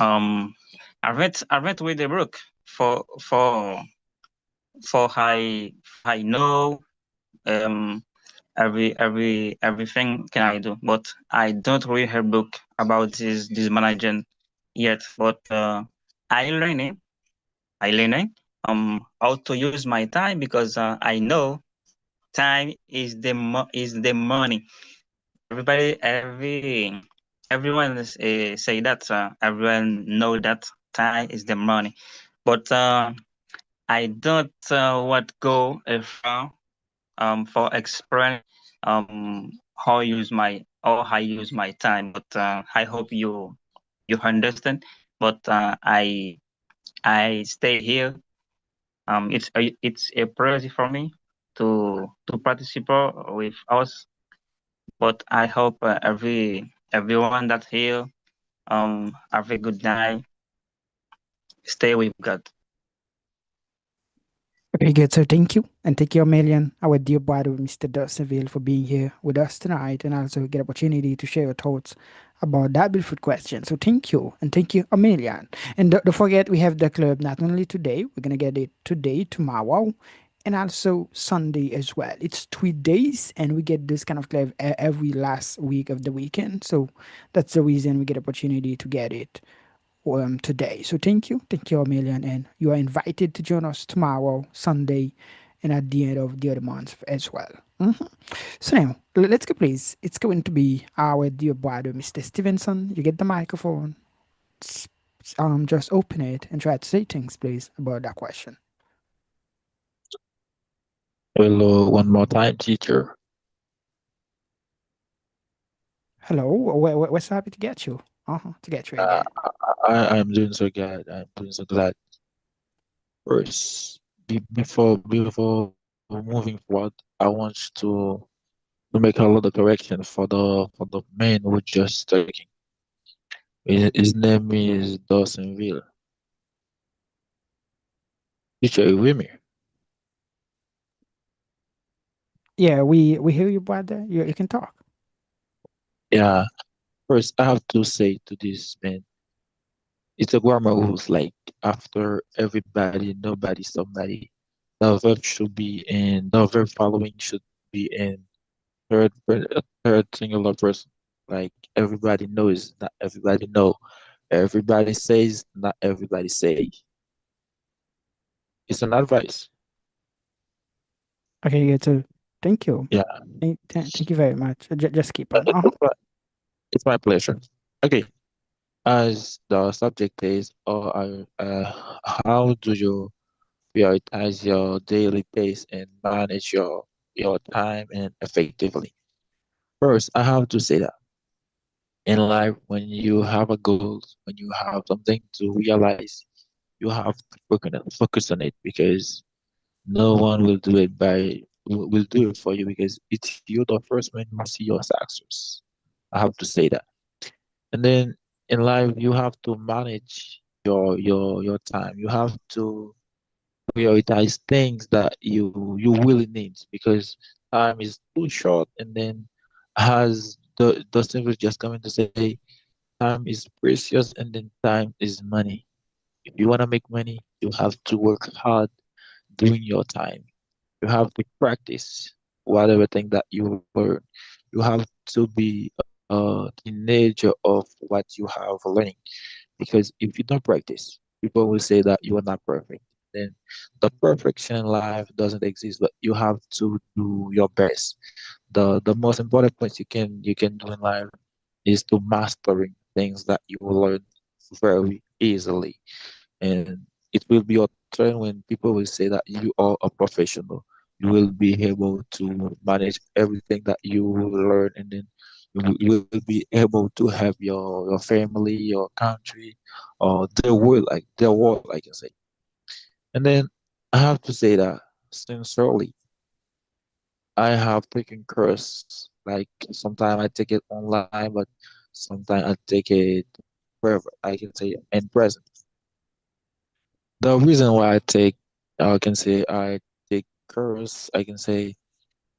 I read with the book for I know um everything can I do, but I don't read her book about this management yet. But I learning how to use my time because I know time is the money. Everyone say that everyone know that time is the money, but I don't what go far for explain how I use my time. But I hope you understand. But I stay here. It's a priority for me to participate with us. But I hope everyone that here have a good night. Stay with God. Very good, sir. Thank you. And thank you a million, our dear brother, Mr. Dustinville, for being here with us tonight and also get opportunity to share your thoughts about that beautiful question. So thank you. And thank you a million. And don't forget, we have the club not only today, we're going to get it today, tomorrow, and also Sunday as well. It's 3 days, and we get this kind of club every last week of the weekend. So that's the reason we get opportunity to get it today. So thank you a million, and you are invited to join us tomorrow, Sunday, and at the end of the other month as well. So now, let's go, please. It's going to be our dear brother, Mr. Stevenson. You get the microphone. Just open it and try to say things, please, about that question. Hello, one more time, teacher. Hello, we're so happy to get you. To get you again. I'm doing so good. I'm doing so glad. First, before moving forward, I want to make a lot of correction for the man who just talking. His name is Dawsonville. Teacher, you with me? Yeah, we hear you, brother. You can talk. Yeah. First, I have to say to this man, it's a grammar rules like after everybody, nobody, somebody. The verb should be in the verb following should be in third singular person. Like everybody knows, not everybody know. Everybody says, not everybody say. It's an advice. Okay, good. So thank you. Yeah. Thank you very much. Just keep on. It's my pleasure. Okay. As the subject is, how do you prioritize your daily pace and manage your time and effectively? First, I have to say that in life, when you have a goal, when you have something to realize, you have to focus on it because no one will do it will do it for you because it's you the first one who see your success. I have to say that. And then in life, you have to manage your time. You have to prioritize things that you really need because time is too short. And then as the simple just coming to say, time is precious, and then time is money. If you want to make money, you have to work hard doing your time. You have to practice whatever thing that you learn. You have to be a teenager of what you have learning. Because if you don't practice, people will say that you are not perfect. Then the perfection in life doesn't exist, but you have to do your best. The most important point you can do in life is to mastering things that you will learn very easily. And it will be your turn when people will say that you are a professional. You will be able to manage everything that you will learn, and then you will be able to have your family, your country, or the world, I can say. And then I have to say that sincerely, I have taken course. Like sometimes I take it online, but sometimes I take it wherever I can say in present. The reason why I can say I take course, I can say,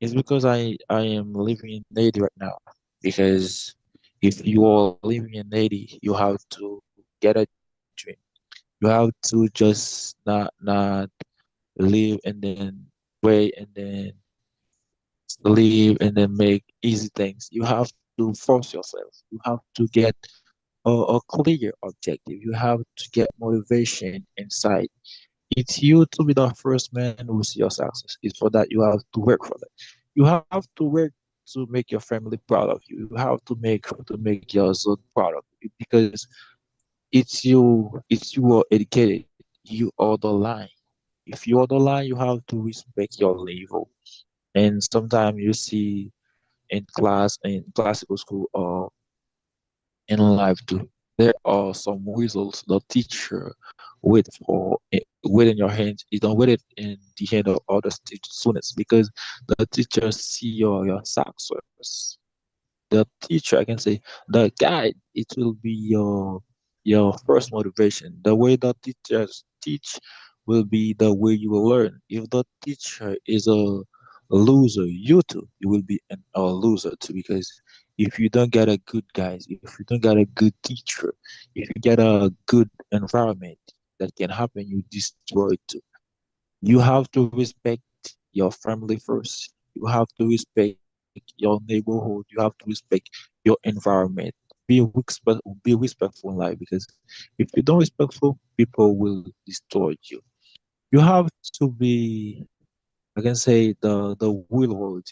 is because I am living in Haiti right now. Because if you are living in Haiti, you have to get a dream. You have to just not live and then wait and then live and then make easy things. You have to force yourself. You have to get a clear objective. You have to get motivation inside. It's you to be the first man who see your success. It's for that you have to work for that. You have to work to make your family proud of you. You have to make your son proud of you because it's you are educated. You are the line. If you are the line, you have to respect your level. And sometimes you see in classical school or in life too. There are some results the teacher wait in your hands. You don't wait it in the hand of other students because the teacher see your success. The teacher, I can say, the guide. It will be your first motivation. The way the teachers teach will be the way you will learn. If the teacher is a loser, you will be a loser too. Because if you don't get a good guys, if you don't get a good teacher, if you get a good environment that can happen, you destroy it too. You have to respect your family first. You have to respect your neighborhood. You have to respect your environment. Be respectful in life because if you don't respectful, people will destroy you. You have to be, I can say, the real world.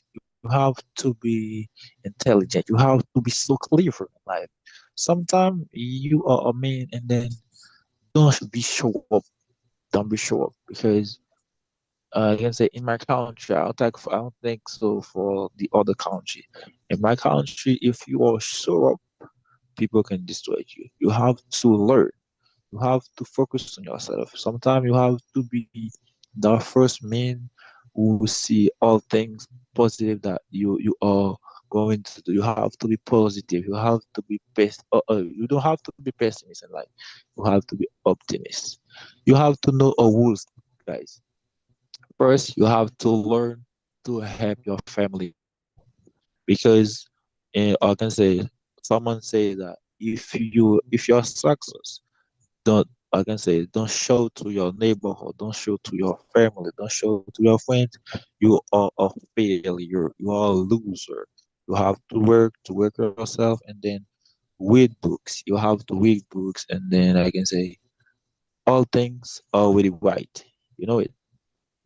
You have to be intelligent. You have to be so clever in life. Sometimes you are a man and then don't be show up. Don't be show up because I can say in my country, I don't think so for the other country. In my country, if you are show up, people can destroy you. You have to learn. You have to focus on yourself. Sometimes you have to be the first man who see all things positive that you are going to do. You have to be positive. You have to be you don't have to be pessimist in life. You have to be optimist. You have to know a rules, guys. First, you have to learn to help your family out because I can say someone say that if you're success, don't I can say don't show to your neighborhood, don't show to your family, don't show to your friends. You are a failure. You are a loser. You have to work yourself, and then read books. You have to read books, and then I can say all things are already right. You know it.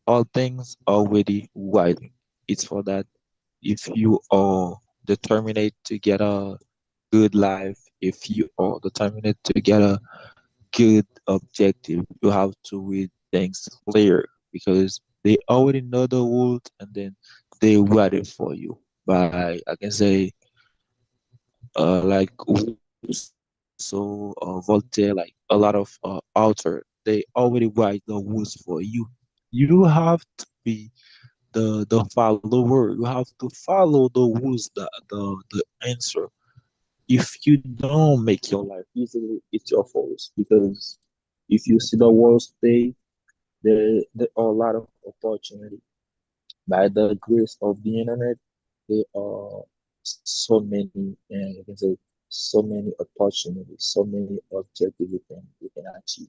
All things are already right. It's for that if you are determined to get a good life, if you are determined to get a good objective, you have to read things clear because they already know the rules and then they write it for you. By I can say like Voltaire, like a lot of author, they already write the rules for you. You have to be the follower. You have to follow the rules, the answer. If you don't make your life easily, it's your fault. Because if you see the world today, there are a lot of opportunity. By the grace of the internet, there are so many, and you can say so many opportunities, so many objectives you can achieve.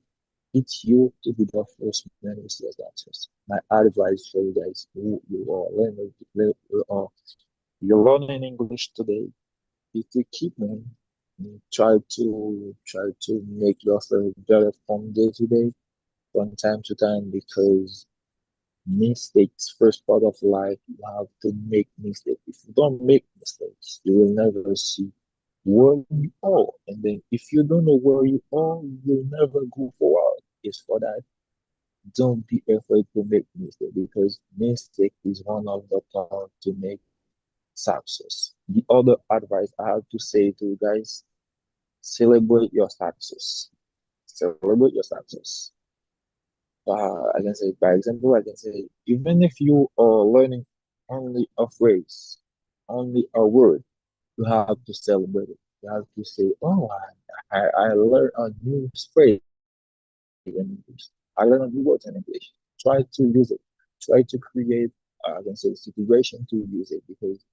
It's you to be the first man who says that. My advice for you guys who are you're learning English today is to keep on try to make yourself better from day to day, from time to time, because mistakes first part of life. You have to make mistakes. If you don't make mistakes, you will never see where you are. And then if you don't know where you are, you'll never go forward. It's for that. don't be afraid to make mistake because mistake is one of the path to make success. The other advice I have to say to you guys, celebrate your success. Celebrate your success. I can say, by example, I can say, even if you are learning only a phrase, only a word, you have to celebrate it. You have to say, oh, I learned a new phrase in English. I learned a new word in English. Try to use it. Try to create, I can say, situation to use it because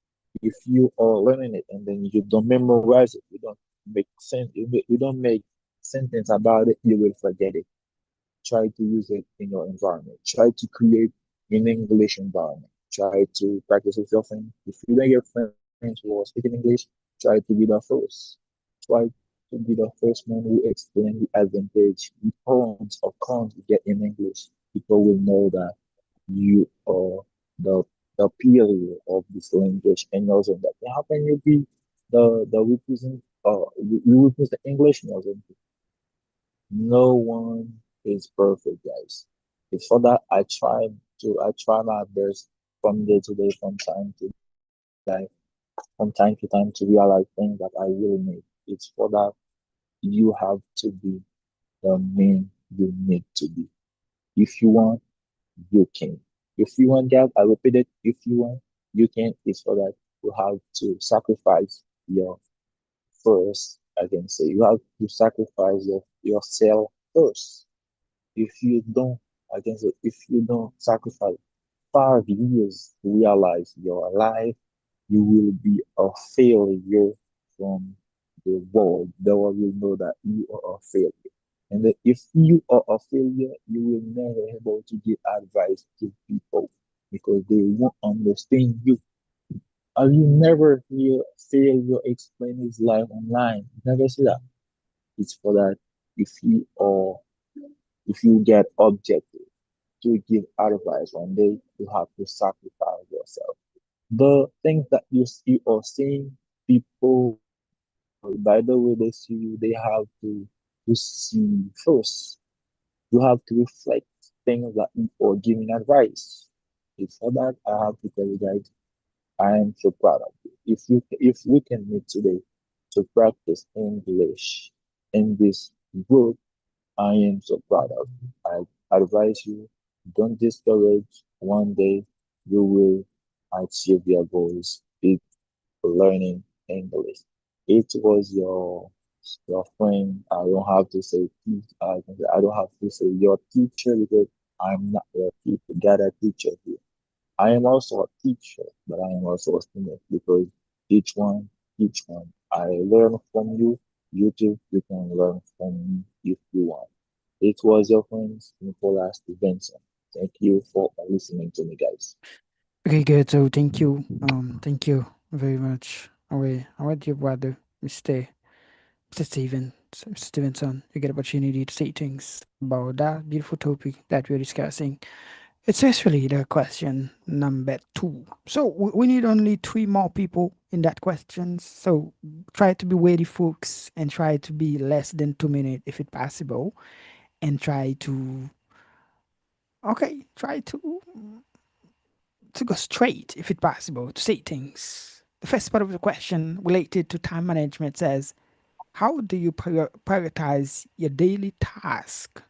if you are learning it and then you don't memorize it, you don't make sense, you don't make sentence about it, you will forget it. Try to use it in your environment. Try to create an English environment. Try to practice with your friends. If you don't get friends who are speaking English, try to be the first. Try to be the first one who explain the advantage, the pros or cons you get in English. People will know that you are the the period of this language and also that. How can you be the represent you represent English and also no one is perfect, guys. Before that, I try my best from day to day, from time to time to realize things that I really need. It's for that you have to be the man you need to be. If you want, you can. If you want, guys, I repeat it. If you want, you can. It's for that you have to sacrifice your first. I can say you have to sacrifice yourself first. If you don't, I can say, if you don't sacrifice 5 years to realize your life, you will be a failure from the world. The world will know that you are a failure. And that if you are a failure, you will never be able to give advice to people because they won't understand you. Have you never hear failure explain his life online? Never see that. It's for that if you are if you get objective to give advice one day, you have to sacrifice yourself. The things that you see or seeing, people, by the way they see you, they have to see first. You have to reflect things that you are giving advice. Before that, I have to tell you guys, I am so proud of you. If we can meet today to practice English in this group, I am so proud of you. I advise you, don't discourage. One day you will achieve your goals with learning English. It was your friend. I don't have to say I don't have to say your teacher because I'm not your teacher. Got a teacher here. I am also a teacher, but I am also a student because each one, I learn from you. You too, you can learn from me if you want. It was your friend, Nicholas Benson. Thank you for listening to me, guys. Okay, good. So thank you very much. Our dear brother, Mr. Stevenson. You get opportunity to say things about that beautiful topic that we're discussing. It's actually the question number 2. So we need only 3 more people in that question. So try to be ready, folks, and try to be less than 2 minutes if it's possible, and try to go straight if it's possible to say things. The first part of the question related to time management says, how do you prioritize your daily task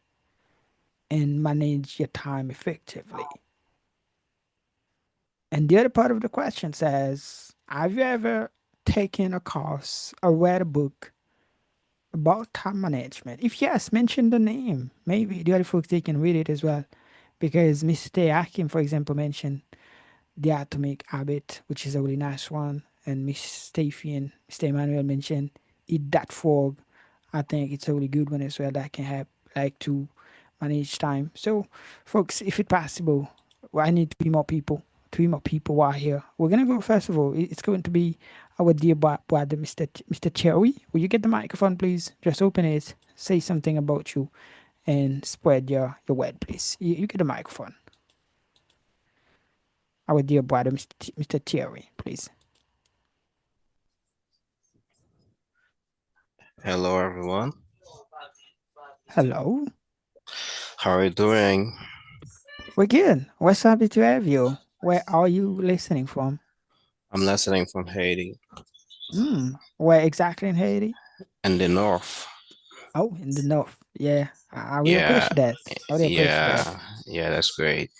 and manage your time effectively? And the other part of the question says, have you ever taken a course or read a book about time management? If yes, mention the name. Maybe the other folks, they can read it as well. Because Mr. Akim, for example, mentioned The Atomic Habit, which is a really nice one. And Miss Steffi and Mr. Emmanuel mentioned Eat That Frog. I think it's a really good one as well that can help like to manage time. So, folks, if it's possible, I need 3 more people. 3 more people are here. We're gonna go first of all. It's going to be our dear brother, Mr. Cherry. Will you get the microphone, please? Just open it. Say something about you, and spread your word, please. You get the microphone. Our dear brother, Mr. Thierry, please. Hello, everyone. Hello. How are you doing? We're good. We're so happy to have you. Where are you listening from? I'm listening from Haiti Where exactly in Haiti? in the north. Oh, in the north. Yeah, I will Yeah, appreciate that. I will appreciate that. yeah, that's great.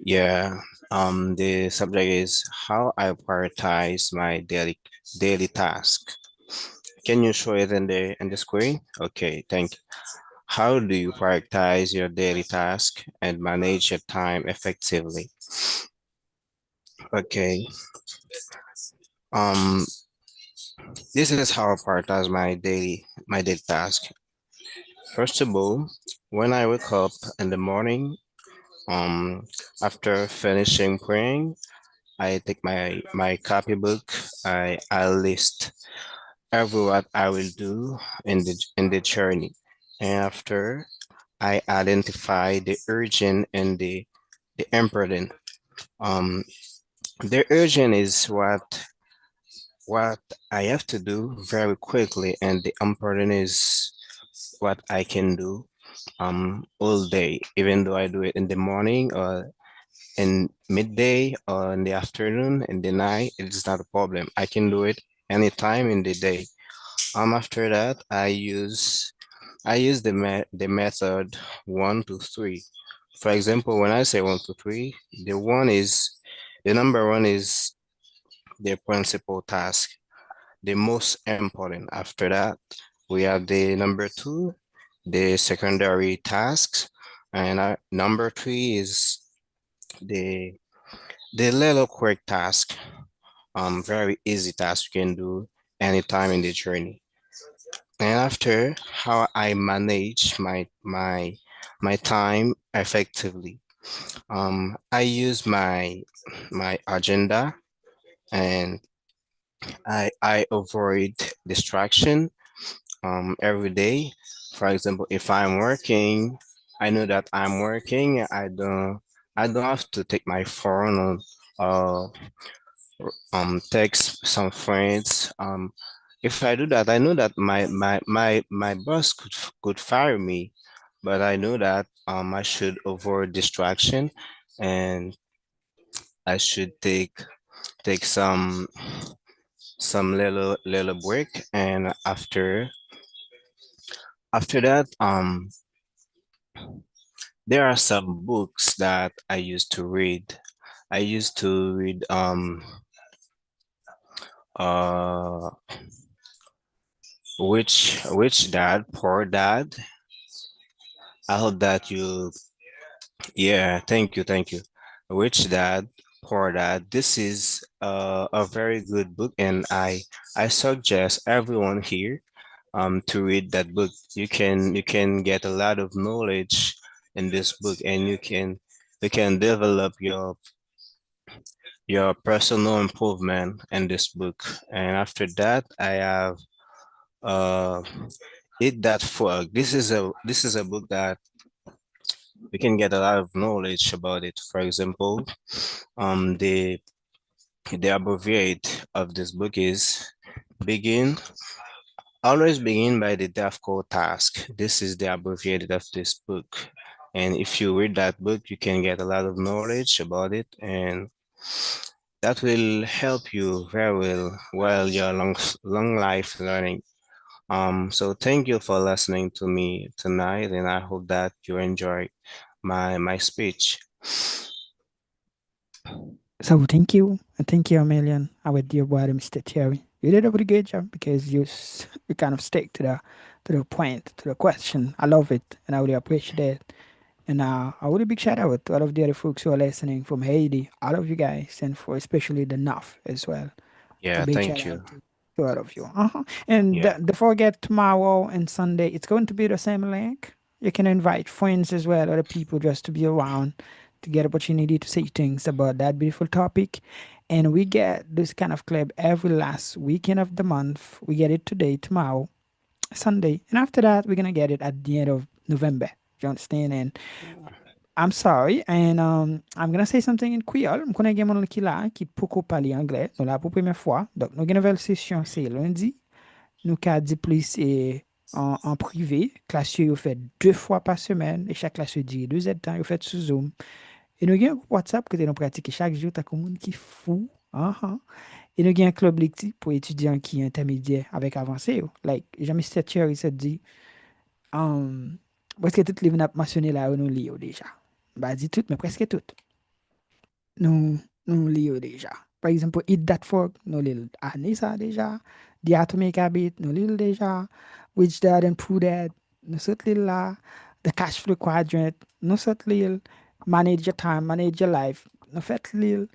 Yeah, the subject is how I prioritize my daily task. Can you show it in the screen? Okay, thank you. How do you prioritize your daily task and manage your time effectively? Okay, um, this is how I prioritize my daily task. First of all, when I wake up in the morning, um, after finishing praying, I take my copybook. I list every what I will do in the journey, and after I identify the urgent and the important. Um, the urgent is what I have to do very quickly, and the important is what I can do all day, even though I do it in the morning or in midday or in the afternoon, in the night, it's not a problem. I can do it anytime in the day. After that, I use the method 1 to 3. For example, when I say 1 to 3, the number one is the principal task, the most important. After that, we have the number 2, the secondary tasks, and number 3 is the the little quick task, very easy task you can do anytime in the journey. And after how I manage my time effectively, I use my agenda, and I avoid distraction every day. For example, if I'm working, I know that I'm working. I don't have to take my phone or text some friends. If I do that, I know that my boss could fire me, but I know that I should avoid distraction, and I should take some little break, and after that, there are some books that I used to read. I used to read uh which dad, poor dad. I hope that you, yeah, thank you. Rich Dad, Poor Dad. This is a very good book, and I suggest everyone here to read that book. You can get a lot of knowledge in this book, and you can develop your personal improvement in this book. And after that, I have uh Eat That Frog. This is a book that we can get a lot of knowledge about it. For example, the abbreviate of this book is begin. Always begin by the deaf code task. This is the abbreviated of this book. And if you read that book, you can get a lot of knowledge about it, and that will help you very well while you're long life learning. So thank you for listening to me tonight, and I hope that you enjoy my speech. So thank you a million, our dear brother, Mr. Terry. You did a pretty good job because you kind of stick to the point, to the question. I love it, and I really appreciate it. And a really big shout out to all of the other folks who are listening from Haiti, all of you guys, and for especially the North as well. A Yeah, big shout thank out you. to all of you. And Yeah. don't forget, tomorrow and Sunday, it's going to be the same link. You can invite friends as well, other people just to be around to get opportunity to say things about that beautiful topic. And we get this kind of clip every last weekend of the month. We get it today, tomorrow, Sunday. And after that, we're going to get it at the end of November. You understand? And I'm sorry, and I'm gonna say something in Creole. M konen gen moun ki la ki poko pali anglais, nou la pou première fois. Donc, nou gen nouvel session, c'est lundi. Nou ka di plus en privé. Classe vous fait 2 fois par semaine et chaque classe dit 2 heures de temps, vous faites sous Zoom. Et nous avons un groupe WhatsApp que nous pratiquons chaque jour, tu as un monde qui est fou. Et nous avons un club lectif pour étudiants qui sont intermédiaires avec avancé. Like, jamais cette il se dit, parce que toutes les livres mentionné là, nous lisons déjà. Bah, dit tout, mais presque tout. Nous lisons déjà. Par exemple, Eat That Frog, nous lisons Anissa déjà. The Atomic Habit, nous lisons déjà. Rich Dad and Poor Dad, nous sommes là. The Cash Flow Quadrant, nous sommes là. Manage Your Time, Manage Your Life, nous sommes là.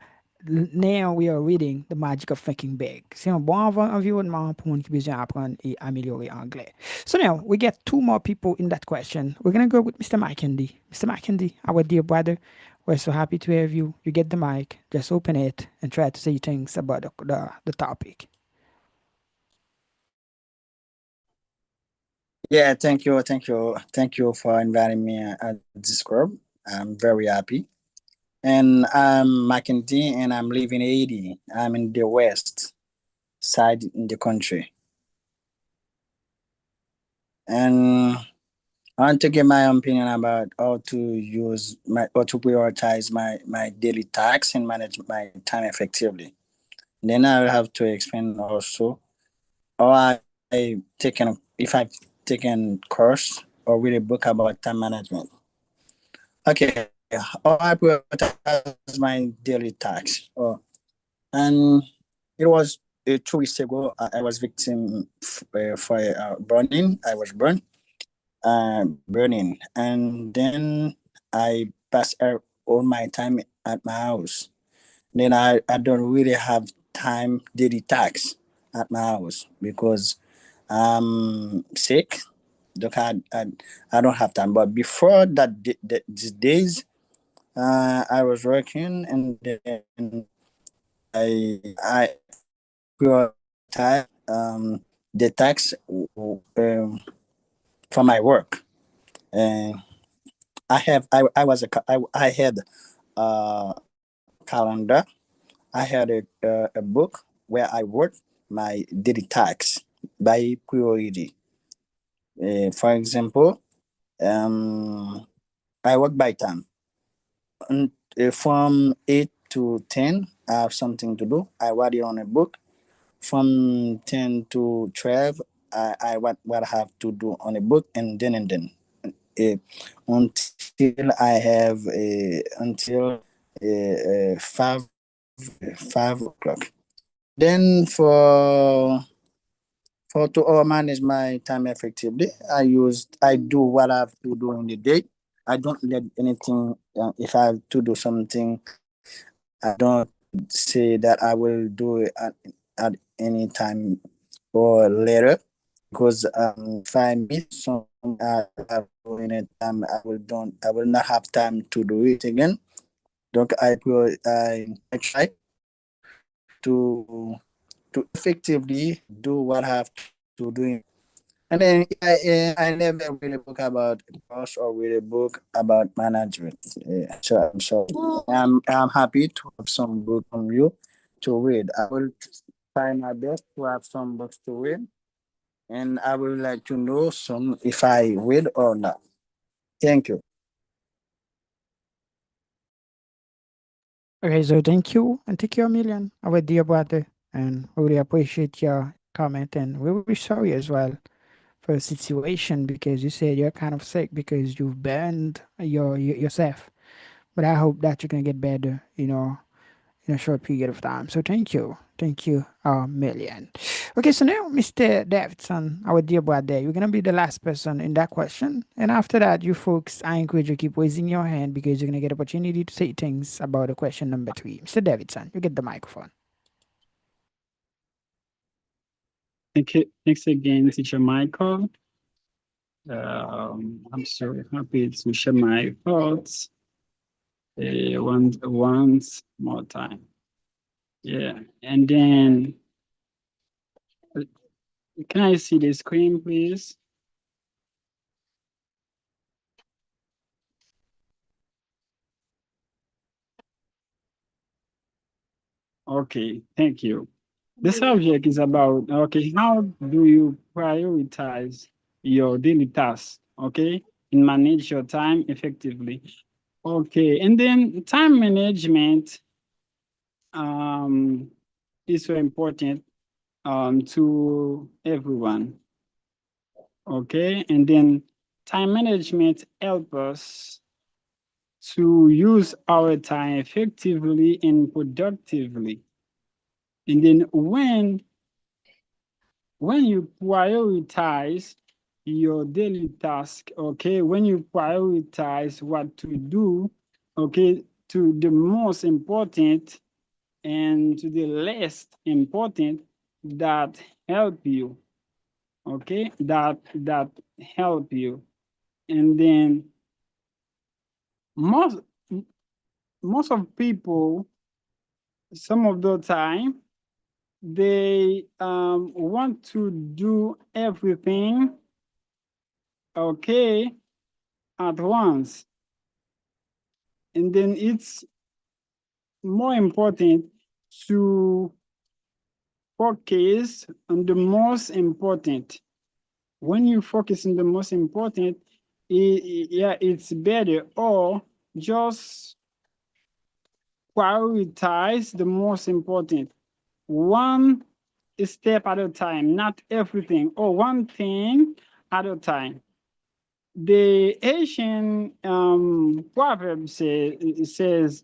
Now we are reading The Magic of Thinking Big. C'est un bon environnement pour les gens qui ont besoin d'apprendre et améliorer l'anglais. So now we get 2 more people in that question. We're going to go with Mr. McKendy. Mr. McKendy, our dear brother, we're so happy to have you. You get the mic, just open it and try to say things about the topic. Yeah, thank you for inviting me at this group. I'm very happy. And I'm Mackenzie, and I'm living in Haiti. I'm in the west side in the country. And I want to give my opinion about how to use or to prioritize my daily tasks and manage my time effectively. Then I will have to explain also how I taken if I've taken course or read a book about time management. Okay, how I prioritize my daily tasks. And it was 2 weeks ago. I was victim for burning. I was burned, burning, and then I passed all my time at my house. Then I don't really have time daily tasks at my house because I'm sick. Look, I don't have time. But before that, these days, I was working, and then I prioritize the tax for my work. And I had a calendar. I had a book where I wrote my daily tasks by priority. For example, I work by time. And, from 8 to 10, I have something to do. I write it on a book. From 10 to 12, I what I have to do on a book, and then uh, until I have until 5 o'clock. Then for to manage my time effectively, I do what I have to do in the day. I don't let anything. If I have to do something, I don't say that I will do it at any time or later, because if I miss some I have in a time, I will not have time to do it again. Donc I try to effectively do what I have to do. And then I never read a book about course or read a book about management. So I'm sorry. I'm happy to have some book from you to read. I will try my best to have some books to read, and I would like to know some if I read or not. Thank you. Okay, so thank you and take care a million, our dear brother, and we really appreciate your comment, and we're really sorry as well for the situation because you said you're kind of sick because you've burned yourself. But I hope that you're gonna get better, in a short period of time. So thank you a million. Okay, so now Mr. Davidson, our dear brother, you're gonna be the last person in that question, and after that, you folks, I encourage you to keep raising your hand because you're gonna get opportunity to say things about the question number 3. Mr. Davidson, you get the microphone. Thank you. Thanks again, Teacher Michael. I'm so happy to share my thoughts once more time. Yeah, and then can I see the screen, please? Okay, thank you. The subject is about, okay, how do you prioritize your daily tasks, okay, and manage your time effectively. Okay, and then time management is so important to everyone. Okay, and then time management help us to use our time effectively and productively. And then when you prioritize your daily task, okay, when you prioritize what to do, okay, to the most important and to the least important, that help you, okay, that help you. And then most most of people, some of the time, they want to do everything, okay, at once. And then it's more important to focus on the most important. When you focus on the most important, yeah, it's better. Or just prioritize the most important. One step at a time, not everything, or one thing at a time. The Asian proverb says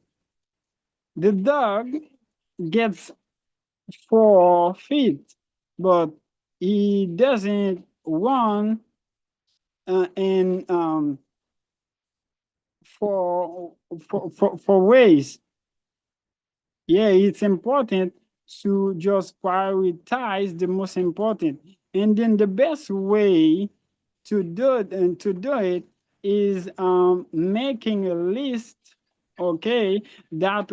the dog gets 4 feet, but he doesn't run in for ways. Yeah, it's important to just prioritize the most important. And then the best way to do it is making a list, okay, that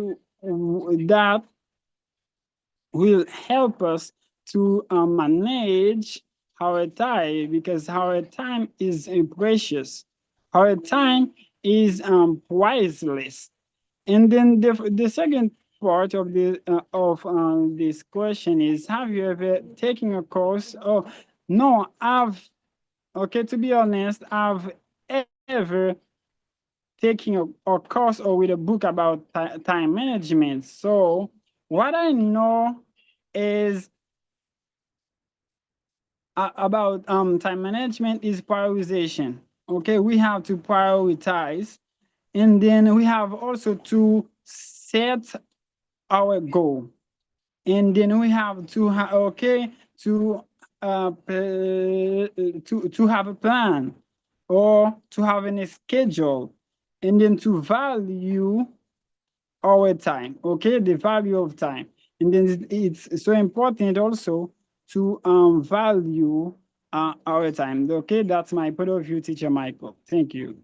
will help us to manage our time, because our time is precious. Our time is priceless. And then the second part of this question is: have you ever taken a course? Oh, no, okay, to be honest, I've ever taken a course or with a book about time management. So what I know is about time management is prioritization. Okay, we have to prioritize, and then we have also to set our goal, and then we have to to have a plan, or to have a schedule, and then to value our time, okay, the value of time. And then it's so important also to value our time. Okay, that's my point of view, Teacher Michael. Thank you.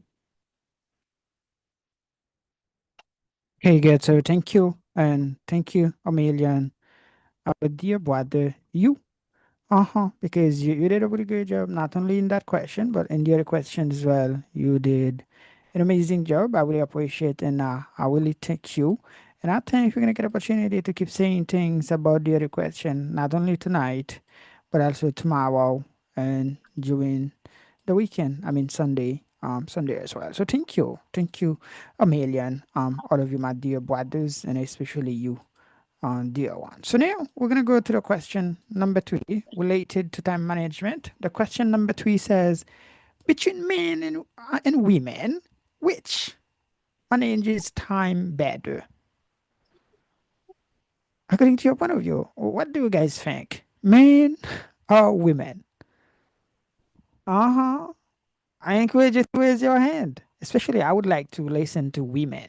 Okay, good. So thank you, and thank you, Amelia, and our dear brother, you. Because you did a really good job, not only in that question, but in the other questions as well. You did an amazing job. I really appreciate, and I really thank you. And I think we're gonna get opportunity to keep saying things about the other question, not only tonight, but also tomorrow and during the weekend. I mean Sunday as well. So thank you, Amelia, and all of you, my dear brothers, and especially you, dear one. So now we're going to go to the question number 3 related to time management. The question number 3 says, between men and women, which manages time better? According to your point of view, what do you guys think? Men or women? I encourage you to raise your hand. Especially, I would like to listen to women.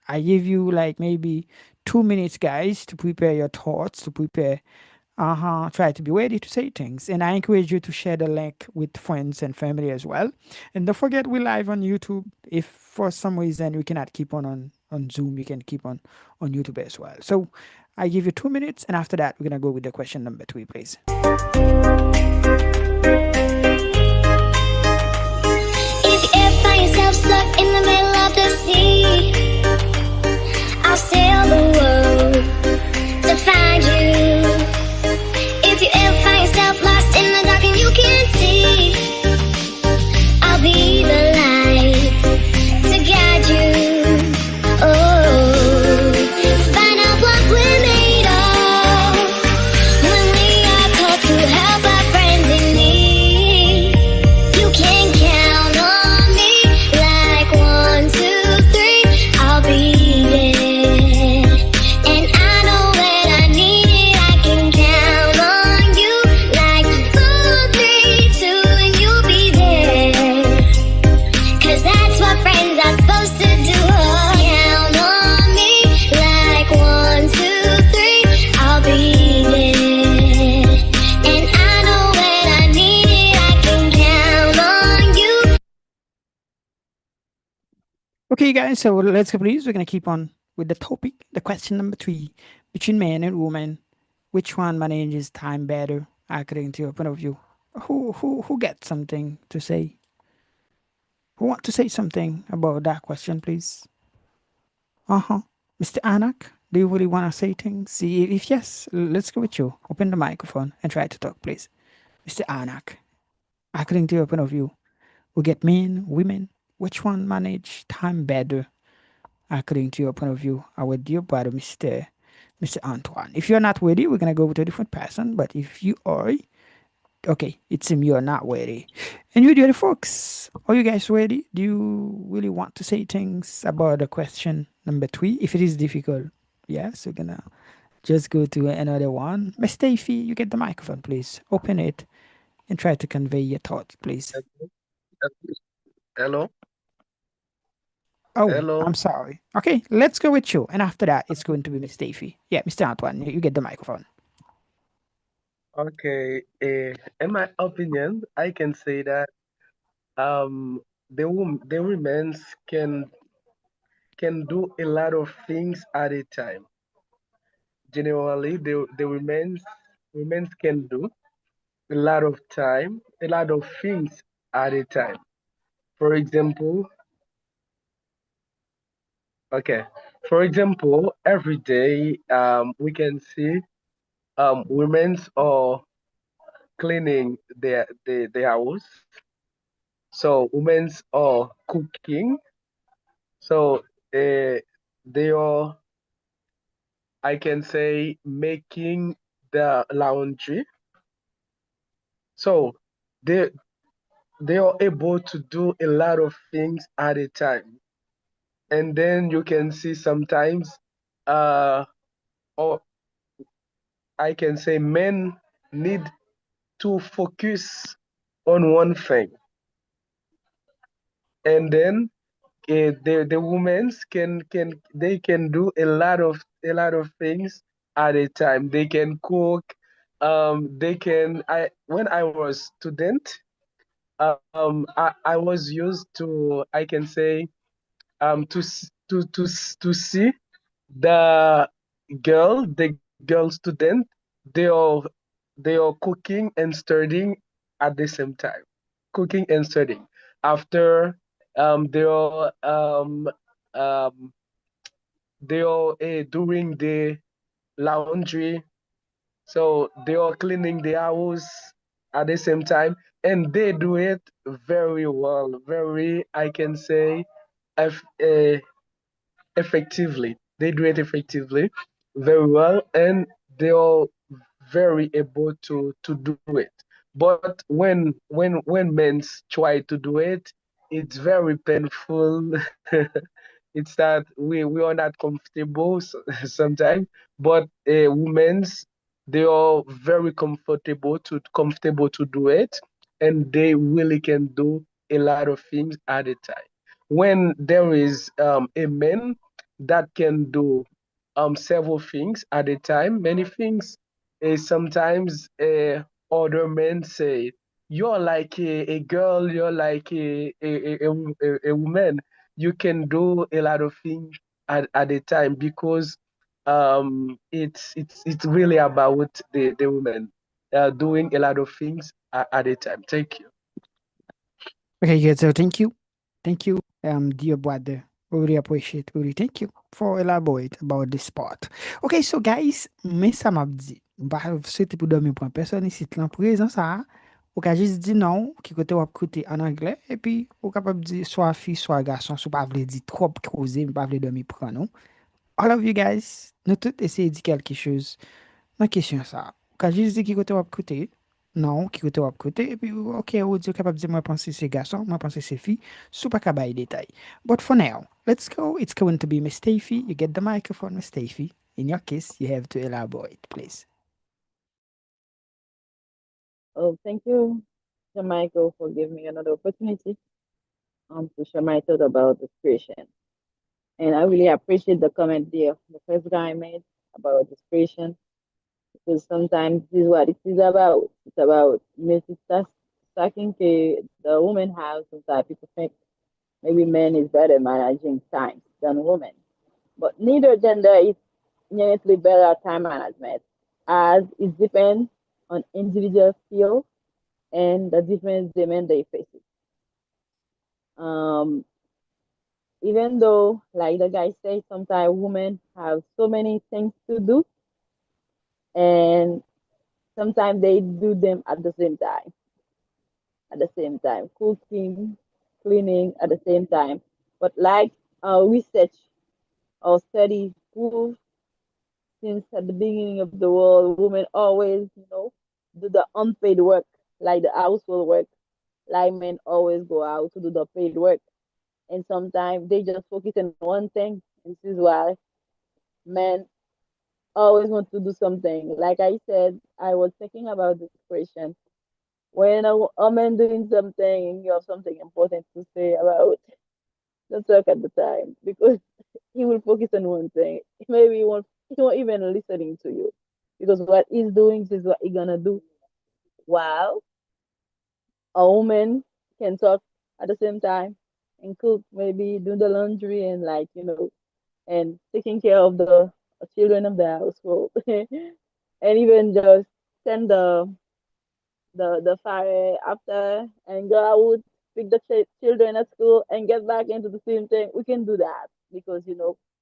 I give you like maybe 2 minutes, guys, to prepare your thoughts, to prepare, try to be ready to say things. And I encourage you to share the link with friends and family as well. And don't forget, we're live on YouTube. If for some reason we cannot keep on Zoom, you can keep on YouTube as well. So I give you 2 minutes, and after that, we're going to go with the question number 3, please. Stuck in the middle of the sea, I'll sail the world to find you. If you ever find yourself lost in the Okay, guys, so let's go, please. We're going to keep on with the topic. The question number 3, between man and woman, which one manages time better, according to your point of view? Who gets something to say? Who want to say something about that question, please? Mr. Anak, do you really want to say things? See, if yes, let's go with you. Open the microphone and try to talk, please. Mr. Anak, according to your point of view, we get men, women, which one manage time better, according to your point of view? Our dear brother, Mr. Antoine. If you're not ready, we're gonna go with a different person. But if you are, okay, it seems you are not ready. And you dear folks, are you guys ready? Do you really want to say things about the question number 3? If it is difficult, yes, we're gonna just go to another one. Miss Steffi, you get the microphone, please. Open it and try to convey your thoughts, please. Hello. Oh, Hello. I'm sorry. Okay, let's go with you. And after that, it's going to be Miss Steffi. Yeah, Mr. Antoine, you get the microphone. Okay. In my opinion, I can say that the women can do a lot of things at a time. Generally, the women can do a lot of things at a time. For example, okay. For example, every day we can see women are cleaning their house. So women are cooking. So they are, I can say, making the laundry. So they they are able to do a lot of things at a time. And then you can see sometimes, or I can say, men need to focus on one thing, and then the women can do a lot of things at a time. They can cook. They can. I When I was student, I was used to, I can say, to see the girl student. They are they are cooking and studying at the same time, cooking and studying. After they are um, doing the laundry, so they are cleaning the house at the same time, and they do it very well, very, I can say, eff- uh, effectively. They do it effectively, very well, and they are very able to do it. But when men try to do it, it's very painful. It's that we are not comfortable sometimes, but women's, they are very comfortable to do it, and they really can do a lot of things at a time. When there is a man that can do several things at a time, many things, sometimes other men say, you're like a girl, you're like a woman, you can do a lot of things at a time, because it's really about the women doing a lot of things at a time. Thank you. Okay, good. So thank you. Thank you, dear brother. We really appreciate, really thank you for elaborate about this part. Okay, so guys, mais ça m'a dit, bah, c'était pour dormir pour personne ici, là, présent ça, ou ka juste dit non, qui côté ou côté en anglais, et puis, ou capable de dire soit fille, soit garçon, soit pas vle dire trop creuser, mais pas vle dormir pour non. All of you guys, nous tous essayer de dire quelque chose. Ma question ça. Quand je dis qui côté wap côté, non, qui côté wap côté, et puis, ok, ou dit capable de dire moi penser c'est garçon, moi penser c'est fille, sous pas kabay détail. But for now, let's go. It's going to be Miss Steffi. You get the microphone, Miss Steffi. In your case, you have to elaborate, please. Oh, thank you, Michael, for giving me another opportunity to share my thought about the creation. And I really appreciate the comment there, the first guy made about the creation, because sometimes this is what it is about. It's about multitasking. The woman has some type of think maybe men is better managing time than women. But neither gender is inherently better at time management, as it depends on individual skills and the different demand they face. Um, Even though, like the guy said, sometimes women have so many things to do, and sometimes they do them at the same time. At the same time, cooking, cleaning at the same time. But like research or studies prove, since at the beginning of the world, women always, do the unpaid work, like the household work. Like men always go out to do the paid work. And sometimes they just focus on one thing. And this is why men always want to do something. Like I said, I was thinking about this question. When a man doing something and you have something important to say about, don't talk at the time because he will focus on one thing. Maybe he won't even listening to you because what he's doing is what he's gonna do. While a woman can talk at the same time and cook, maybe do the laundry and and taking care of the children of the household, and even just send the fire after and go out, pick the children at school, and get back into the same thing. We can do that because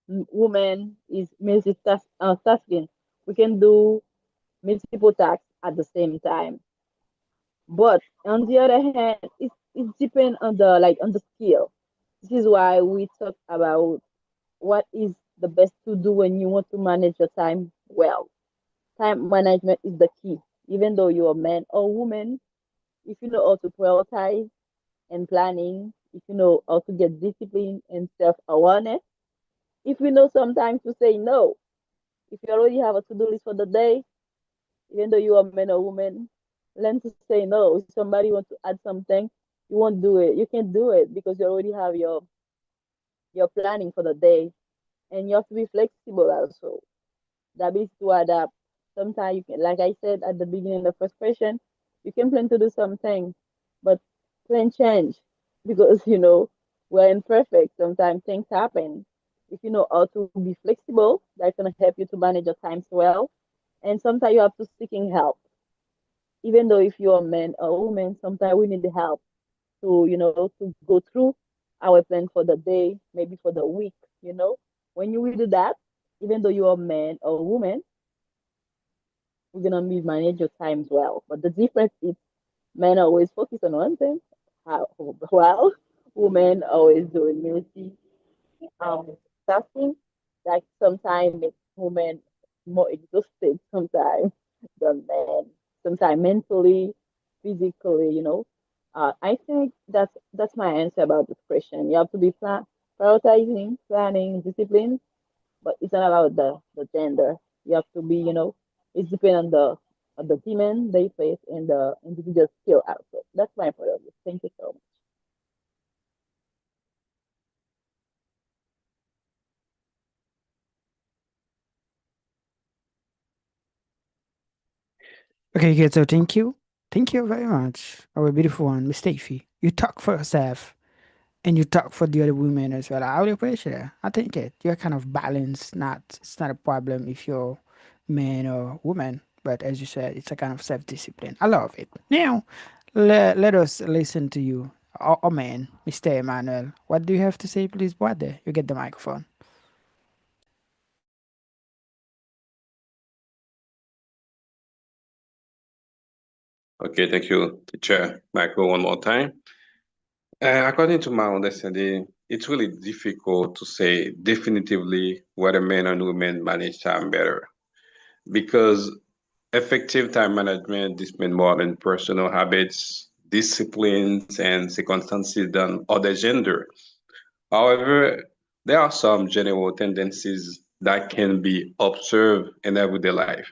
woman is multitasking. We can do multiple tasks at the same time. But on the other hand, it depends on the skill. This is why we talk about what is the best to do when you want to manage your time well. Time management is the key. Even though you're a man or woman, if you know how to prioritize and planning, if you know how to get discipline and self-awareness, if you know sometimes to say no, if you already have a to-do list for the day, even though you are a man or woman, learn to say no. If somebody wants to add something, you won't do it. You can't do it because you already have your planning for the day, and you have to be flexible also. The ability to adapt. Sometimes you can, like I said at the beginning of the first question, you can plan to do something, but plan change because we're imperfect. Sometimes things happen. If you know how to be flexible, that's gonna help you to manage your times well. And sometimes you have to seeking help. Even though if you're a man or woman, sometimes we need the help to go through our plan for the day, maybe for the week. When you will do that, even though you're a man or woman, we're gonna be manage your times well. But the difference is men always focus on one thing, while women always doing tasking that sometimes makes women more exhausted sometimes than men. Sometimes mentally, physically. I think that's my answer about this question. You have to be prioritizing, planning, discipline, but it's not about the gender. You have to be, it's depend on the demand they face and the individual skill output. That's my point of view. Thank you so much. Okay, good. So thank you. Thank you very much. Our beautiful one, Miss Stacey. You talk for yourself and you talk for the other women as well. I really appreciate it. I think you're kind of balanced. It's not a problem if you're man or woman, but as you said, it's a kind of self-discipline. I love it. Now, let us listen to you, oh man, Mr. Emmanuel. What do you have to say, please, brother? You get the microphone. Okay, thank you, teacher Michael, one more time. According to my understanding, it's really difficult to say definitively whether men and women manage time better because effective time management depends more on personal habits, disciplines, and circumstances than other gender. However, there are some general tendencies that can be observed in everyday life.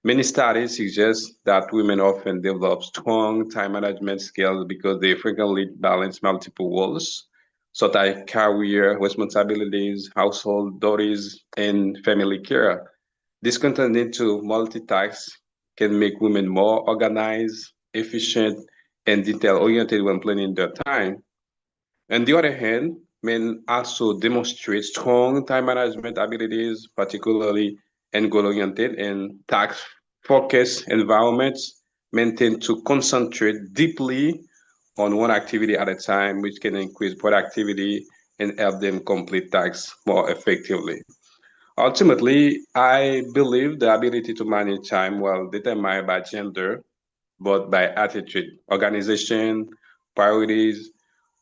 Many studies suggest that women often develop strong time management skills because they frequently balance multiple roles, such as career responsibilities, household duties, and family care. This continuing to multitask can make women more organized, efficient, and detail-oriented when planning their time. On the other hand, men also demonstrate strong time management abilities, particularly in goal-oriented and task-focused environments. Men tend to concentrate deeply on one activity at a time, which can increase productivity and help them complete tasks more effectively. Ultimately, I believe the ability to manage time well determined by gender, but by attitude, organization, priorities.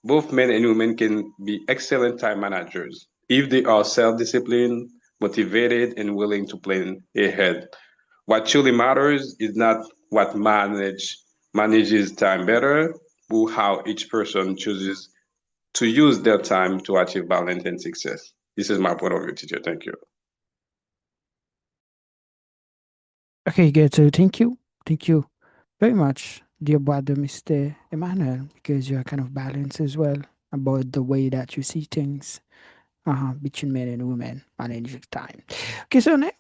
Both men and women can be excellent time managers if they are self-disciplined, motivated, and willing to plan ahead. What truly matters is not what manages time better, but how each person chooses to use their time to achieve balance and success. This is my point of view, teacher. Thank you. Okay, good. So thank you. Thank you very much, dear brother, Mr. Emmanuel, because you're kind of balanced as well about the way that you see things between men and women managing time. Okay, so now,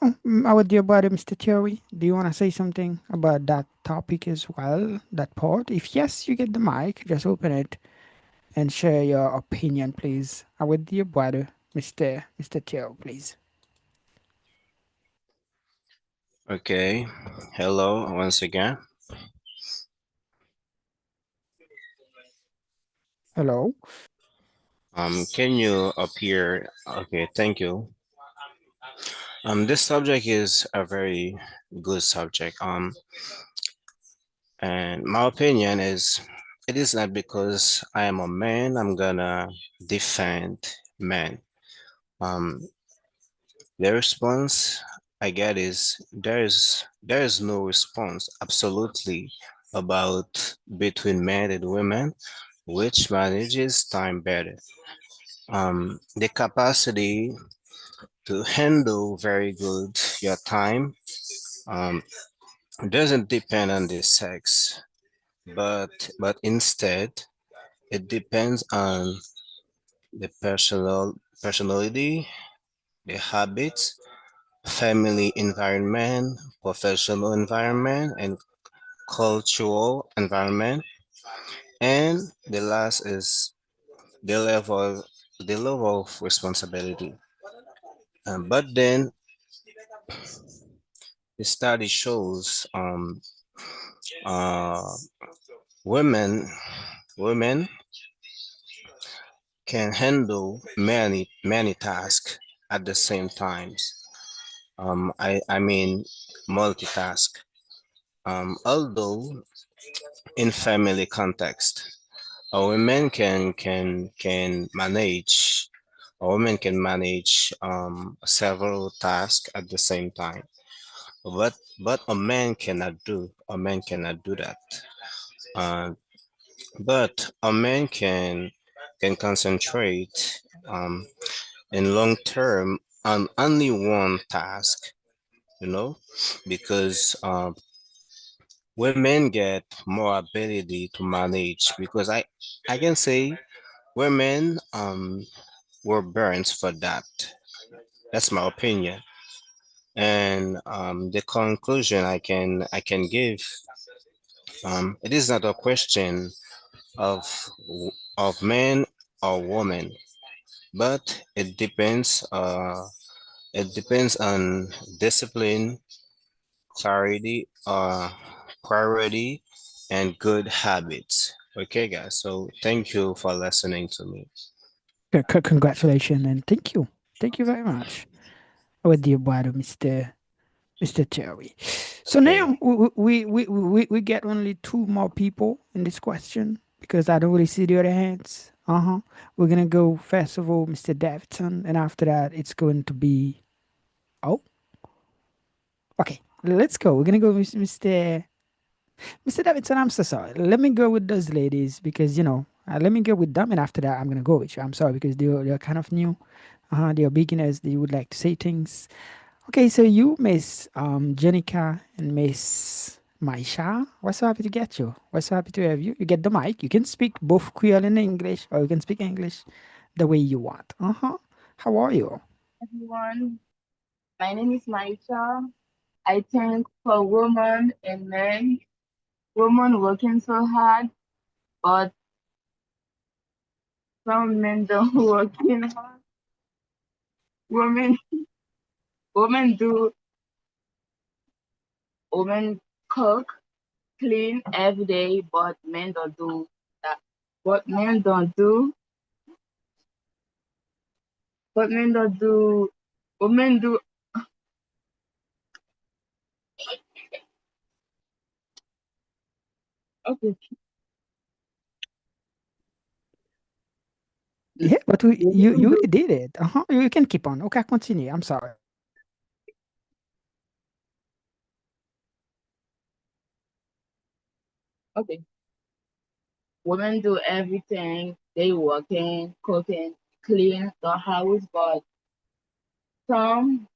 our dear brother, Mr. Thierry, do you want to say something about that topic as well, that part? If yes, you get the mic, just open it and share your opinion, please. Our dear brother, Mr. Thierry, please. Okay. Hello once again. Hello. Can you appear? Okay, thank you. This subject is a very good subject. And my opinion is, it is not because I am a man, I'm gonna defend men. Um, the response I get is there is no response absolutely about between men and women which manages time better. The capacity to handle very good your time doesn't depend on the sex, but instead it depends on the personality, the habits, family environment, professional environment, and cultural environment. And the last is the level of responsibility. But then the study shows uh, women women can handle many tasks at the same times. I mean multitask. Although in family context, a woman can manage a woman can manage several tasks at the same time. But a man cannot do that. Uh, but a man can concentrate in long term on only one task, because women get more ability to manage, because I can say women were burnt for that. That's my opinion. And the conclusion I can give, it is not a question of of man or woman, but it depends on discipline, clarity, priority, and good habits. Okay, guys. So thank you for listening to me. Congratulations and thank you. Thank you very much. Our dear brother, Mr. Terry. So Okay. now we get only two more people in this question because I don't really see the other hands. We're gonna go first of all, Mr. Davidson, and after that it's going to be okay. Let's go. We're gonna go with Mr. Davidson. I'm so sorry. Let me go with those ladies because let me go with them, and after that I'm gonna go with you. I'm sorry because they're kind of new. They are beginners. They would like to say things. Okay, so you, Miss Jenica and Miss Maisha, we're so happy to get you. We're so happy to have you. You get the mic. You can speak both Creole and English, or you can speak English the way you want. How are you? Everyone, my name is Maisha. I think for women and men, women working so hard, but some men don't working hard. Women women do women cook, clean every day, but men don't do that. What men don't do, what men don't do, women do. Okay, Yeah, but you already did it. You can keep on. Okay, continue. I'm sorry. okay. Women do everything. They working, cooking, clean the house, but some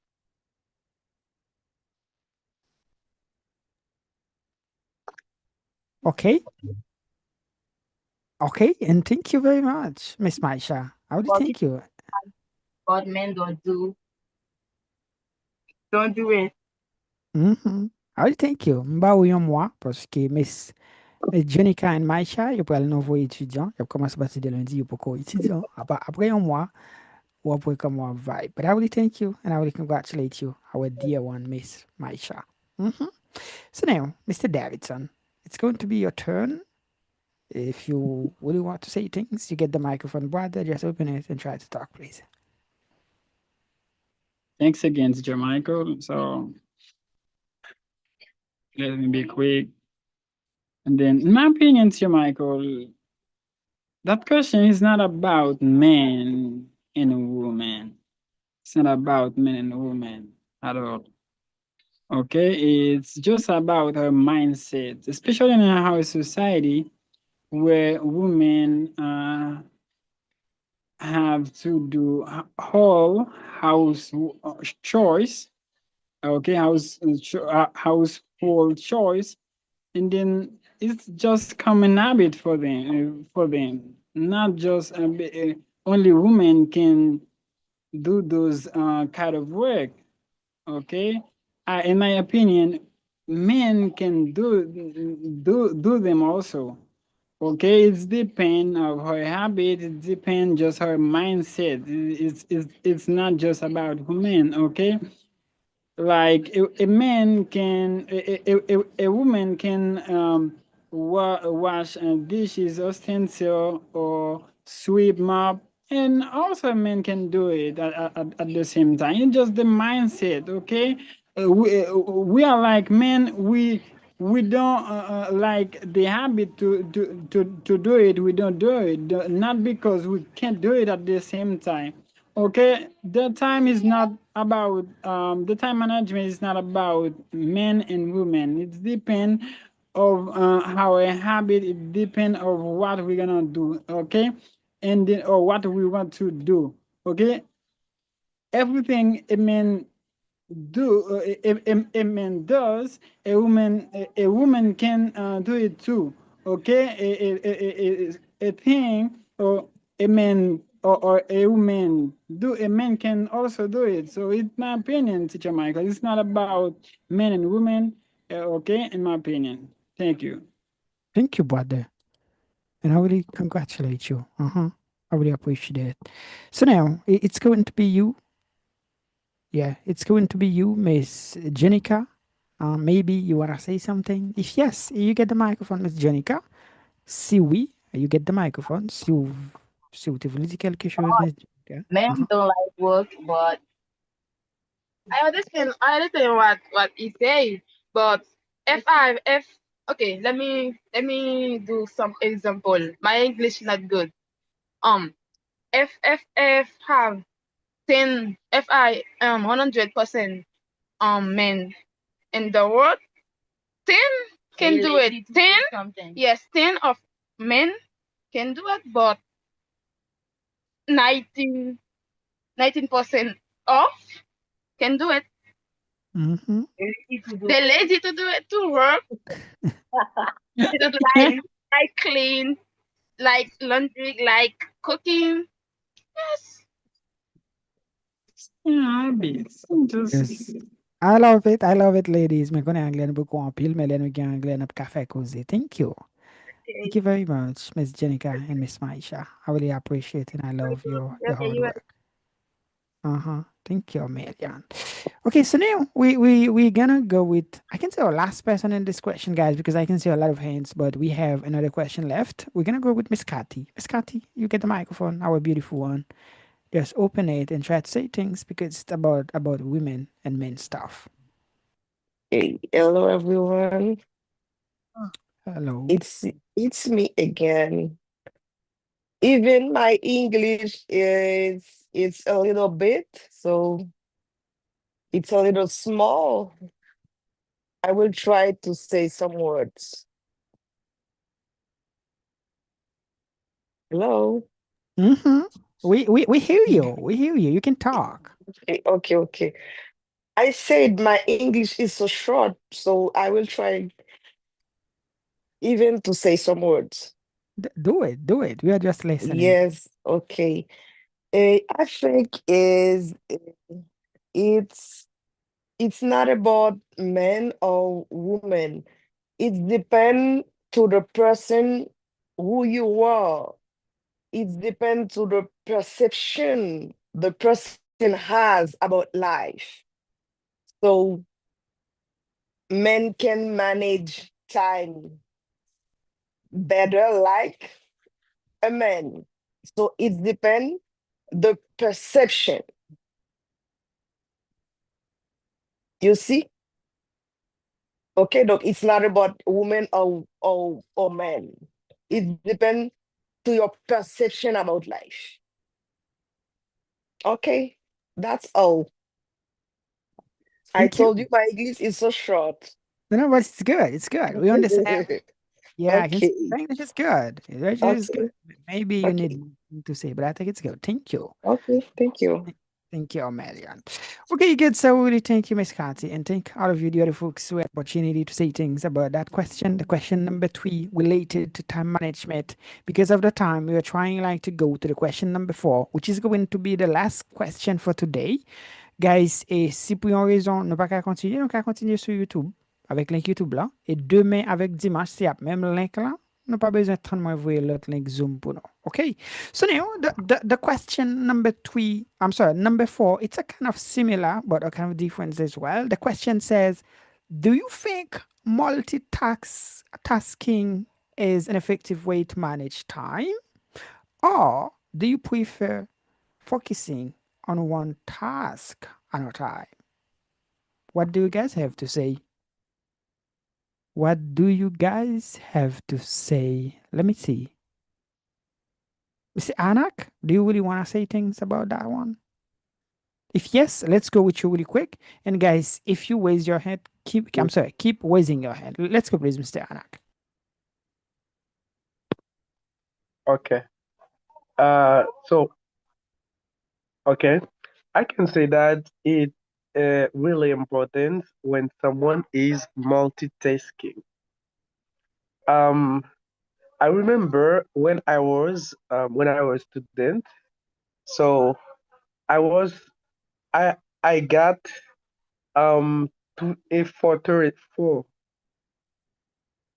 Okay. Okay, and thank you very much, Miss Maisha. I really working, thank you. but men don't do it. Mhm. I really thank you. Mba ou yon mwa, paske Miss Jenica and Maisha, yo pral nouvo étudiant. Yo commence à partir de lundi, yo poko étudiant. Après yon mwa, ou apre comme moi vibe. But I really thank you, and I really congratulate you, our dear one, Miss Maisha. Mhm. So now, Mr. Davidson, it's going to be your turn. If you really want to say things, you get the microphone, brother. Just open it and try to talk, please. Thanks again, Teacher Michael. So let me be quick. And then, in my opinion, Teacher Michael, that question is not about men and women. It's not about men and women at all. Okay, it's just about our mindset, especially in our society where women have to do whole choice, okay, household choice, and then it's just common habit for them. Not just only women can do those kind of work. Okay, in my opinion, men can do them also. Okay, it's depend of her habit. It depend just her mindset. It's not just about women. Okay, like a man can a woman can wash dishes or stencil or sweep mop, and also a man can do it at the same time. It's just the mindset. Okay, we are like men, we don't like the habit to do it. We don't do it, not because we can't do it at the same time. Okay, the time is not about the time management is not about men and women. It depends of our habit. It depends of what we're gonna do. Okay, and then, or what we want to do. Okay, everything a man do a man does, a woman can do it too. Okay, a thing or a man or a woman do, a man can also do it. So it's my opinion, Teacher Michael, it's not about men and women. Okay, in my opinion. Thank you. Thank you, brother. And I really congratulate you. I really appreciate it. So now it's going to be you. Yeah, it's going to be you, Miss Jenica. Maybe you wanna say something. If yes, you get the microphone, Miss Jenica. Si oui, you get the microphone. Si vous voulez dire quelque chose, Miss Jenica. Men don't like work, but I understand what he say, but if okay, let me do some example. My English not good. Um, if have 10, if I 100% men in the world, 10 can do it. 10, yes, 10 of men can do it, but 19 19% off can do it. Mm-hmm. They're lazy to do it, to work. They don't like clean, like laundry, like cooking. Yes. Yeah, habits. Yes. I love it. I love it, ladies. Me connais anglais beaucoup en pile, mais là nous gagne anglais n'a pas fait causer. Thank you. Thank you very much, Miss Jenica and Miss Maisha. I really appreciate and I love your hard work. Uh-huh. Thank you, Marian. Okay, so now we're gonna go with I can say our last person in this question, guys, because I can see a lot of hands, but we have another question left. We're gonna go with Miss Cathy. Miss Cathy, you get the microphone, our beautiful one. Just open it and try to say things because it's about women and men stuff. Hey, hello everyone. Hello. It's me again. Even my English is it's a little bit, so it's a little small. I will try to say some words. Hello. Mm-hmm. We hear you. We hear you. You can talk. Okay. I said my English is so short, so I will try even to say some words. Do it. Do it. We are just listening. Yes, okay. I think is it's it's not about men or women. It depends to the person who you are. It depends to the perception the person has about life. So men can manage time better like a man. So it depends the perception. You see? Okay, look, it's not about women or men. It depends to your perception about life. Okay, that's all. I Thank you. told you my English is so short. No, but it's good. It's good. We understand. Yeah, I can say Okay, English is good. English is good. okay, Maybe you need okay, more to say, but I think it's good. Thank you. okay. Thank you. Thank you, Marian. Okay, good. So really thank you, Miss Kathy, and thank all of you, the other folks who had opportunity to say things about that question. The question number 3 related to time management. Because of the time, we are trying like to go to the question number 4, which is going to be the last question for today. Guys, et si pour une raison, nous pas qu'à continuer, nous qu'à continuer sur YouTube, avec link YouTube là. Et demain, avec dimanche, si y a même link là, nous pas besoin de prendre moi voir l'autre link Zoom pour nous. Okay? So now, the question number 3, I'm sorry, number 4, it's a kind of similar, but a kind of difference as well. The question says, do you think multitasking is an effective way to manage time? Or do you prefer focusing on one task at a time? What do you guys have to say? What do you guys have to say? Let me see. Mr. Anak, do you really want to say things about that one? If yes, let's go with you really quick. And guys, if you raise your hand, keep raising your hand. Let's go, please, Mr. Anak. Okay. So okay, I can say that it really important when someone is multitasking. Um, I remember when I was student, so I was I I got to a four,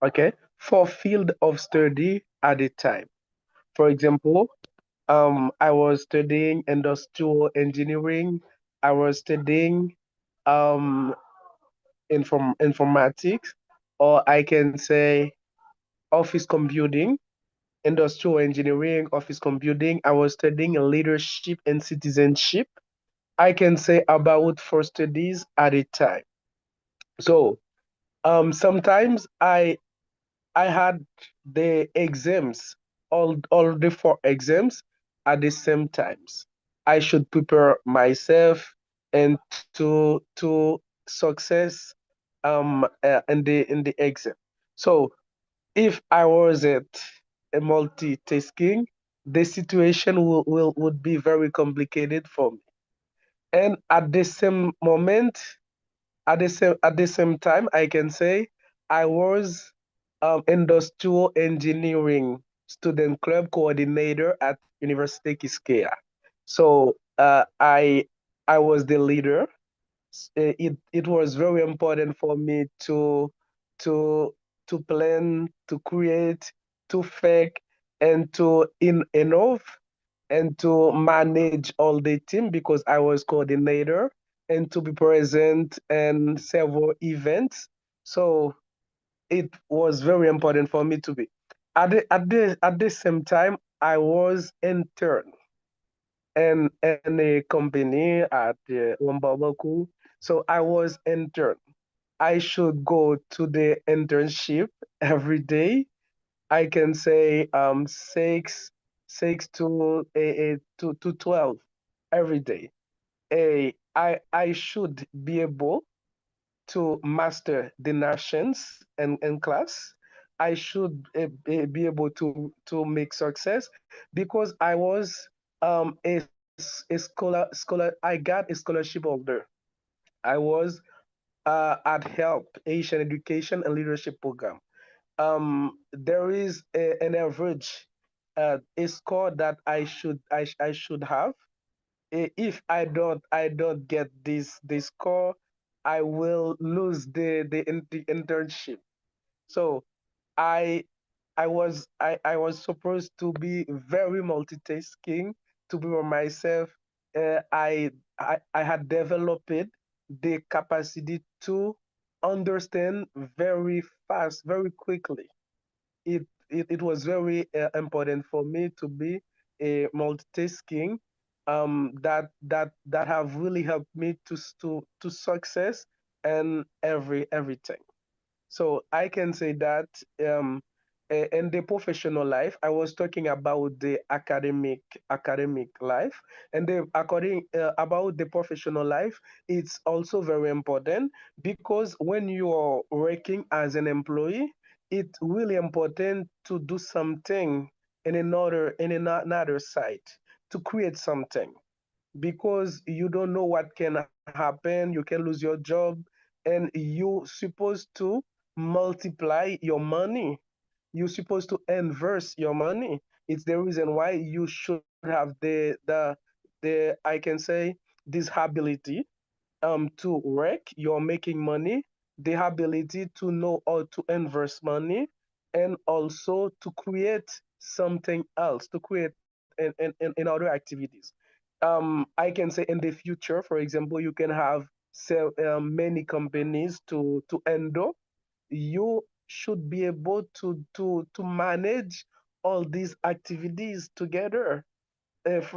okay, four field of study at a time. For example, I was studying industrial engineering. I was studying um informatics, or I can say office computing, industrial engineering, office computing. I was studying leadership and citizenship. I can say about four studies at a time. So sometimes I had the exams, all the four exams at the same times. I should prepare myself and to success in the exam. So if I wasn't a multitasking, the situation would be very complicated for me. And at the same moment, at the same time, I can say I was industrial engineering student club coordinator at University Kiskeya. So I was the leader. It was very important for me to to plan, to create to think and to innovate and to manage all the team because I was coordinator and to be present in several events. So it was very important for me to be. At the same time, I was intern in a company at Wambabaku. So I was intern. I should go to the internship every day. I can say six to 12 every day. I should be able to master the nations in class. I should be able to make success because I was a scholar. I got a scholarship holder. I was at HELP Asian Education and Leadership Program. There is an average a score that I should have. If I don't get this score, I will lose the internship. So I I was supposed to be very multitasking to be myself. I had developed the capacity to understand very fast, very quickly. It was very important for me to be a multitasking that have really helped me to success and everything. So I can say that in the professional life, I was talking about the academic life, and according about the professional life, it's also very important because when you are working as an employee, it's really important to do something in another site to create something because you don't know what can happen. You can lose your job, and you supposed to multiply your money. You're supposed to invest your money. It's the reason why you should have the I can say this ability to work. You're making money, the ability to know how to invest money, and also to create something else, to create in other activities. I can say in the future, for example, you can have many companies to handle. You should be able to manage all these activities together. If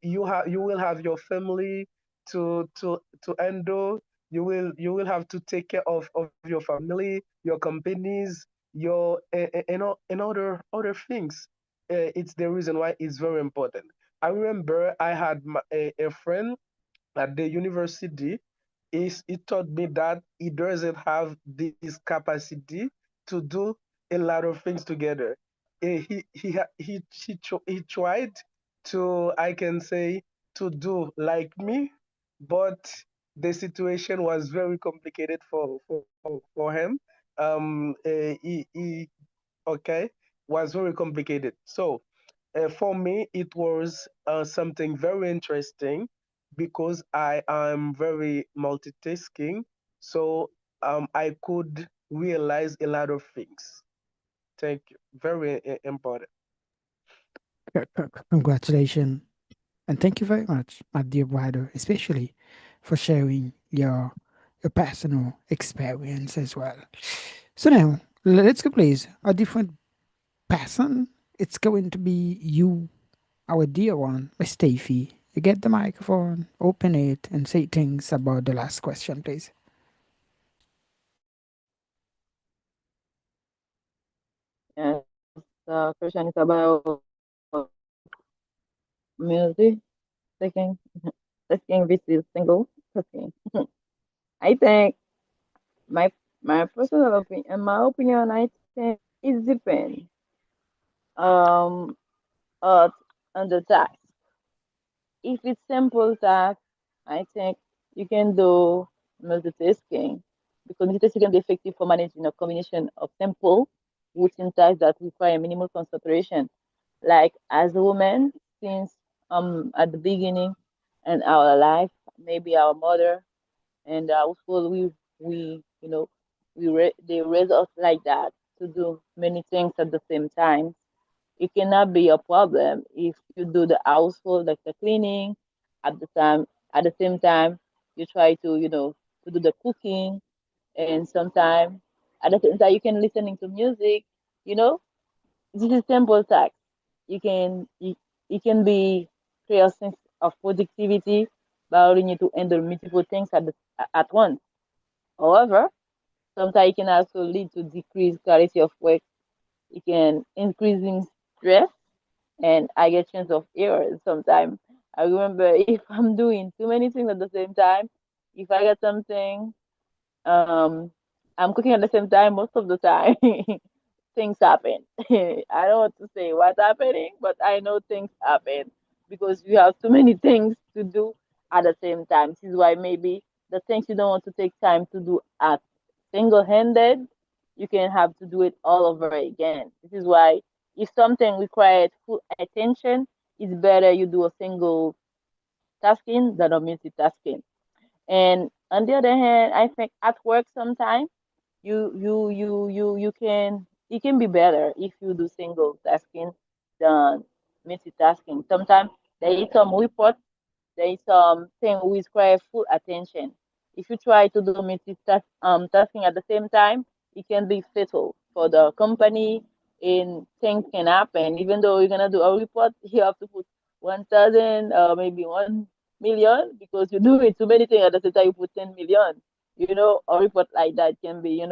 you will have your family to handle. You will have to take care of your family, your companies, your and other things. It's the reason why it's very important. I remember I had a friend at the university. He taught me that he doesn't have this capacity to do a lot of things together. He tried to, I can say, to do like me, but the situation was very complicated for him. He okay was very complicated. So for me, it was something very interesting because I am very multitasking. So I could realize a lot of things. Thank you. Very important. Congratulations. And thank you very much, my dear brother, especially for sharing your personal experience as well. So now let's go please. A different person. It's going to be you, our dear one, Miss Steffi. You get the microphone, open it, and say things about the last question, please. Yes, the question is about music, taking, taking versus single, taking. I think my my personal opinion, in my opinion, I think it depends um uh, on the task. If it's simple task, I think you can do multitasking because multitasking can be effective for managing a combination of simple routine tasks that require minimal concentration. Like as a woman, since at the beginning in our life, maybe our mother and our school, we they raise us like that to do many things at the same time, it cannot be a problem if you do the household, like the cleaning, at the time, at the same time, you try to, to do the cooking, and sometimes at the same time you can listening to music, you know. This is simple task. It can be create a sense of productivity by allowing you to handle multiple things at once. However, sometimes it can also lead to decreased quality of work. It can increasing stress, and I get chance of errors sometimes. I remember if I'm doing too many things at the same time, if I get something, um, I'm cooking at the same time most of the time. Things happen. I don't want to say what's happening, but I know things happen because you have too many things to do at the same time. This is why maybe the things you don't want to take time to do at single-handed, you can have to do it all over again. This is why if something requires full attention, it's better you do a single tasking than a multitasking. And on the other hand, I think at work sometimes you can it can be better if you do single tasking than multitasking. Sometimes there is some report, there is something which require full attention. If you try to do tasking at the same time, it can be fatal for the company, and things can happen. Even though you're gonna do a report, you have to put 1,000, maybe 1 million, because you do it too many things at the same time. You put 10 million. A report like that can be,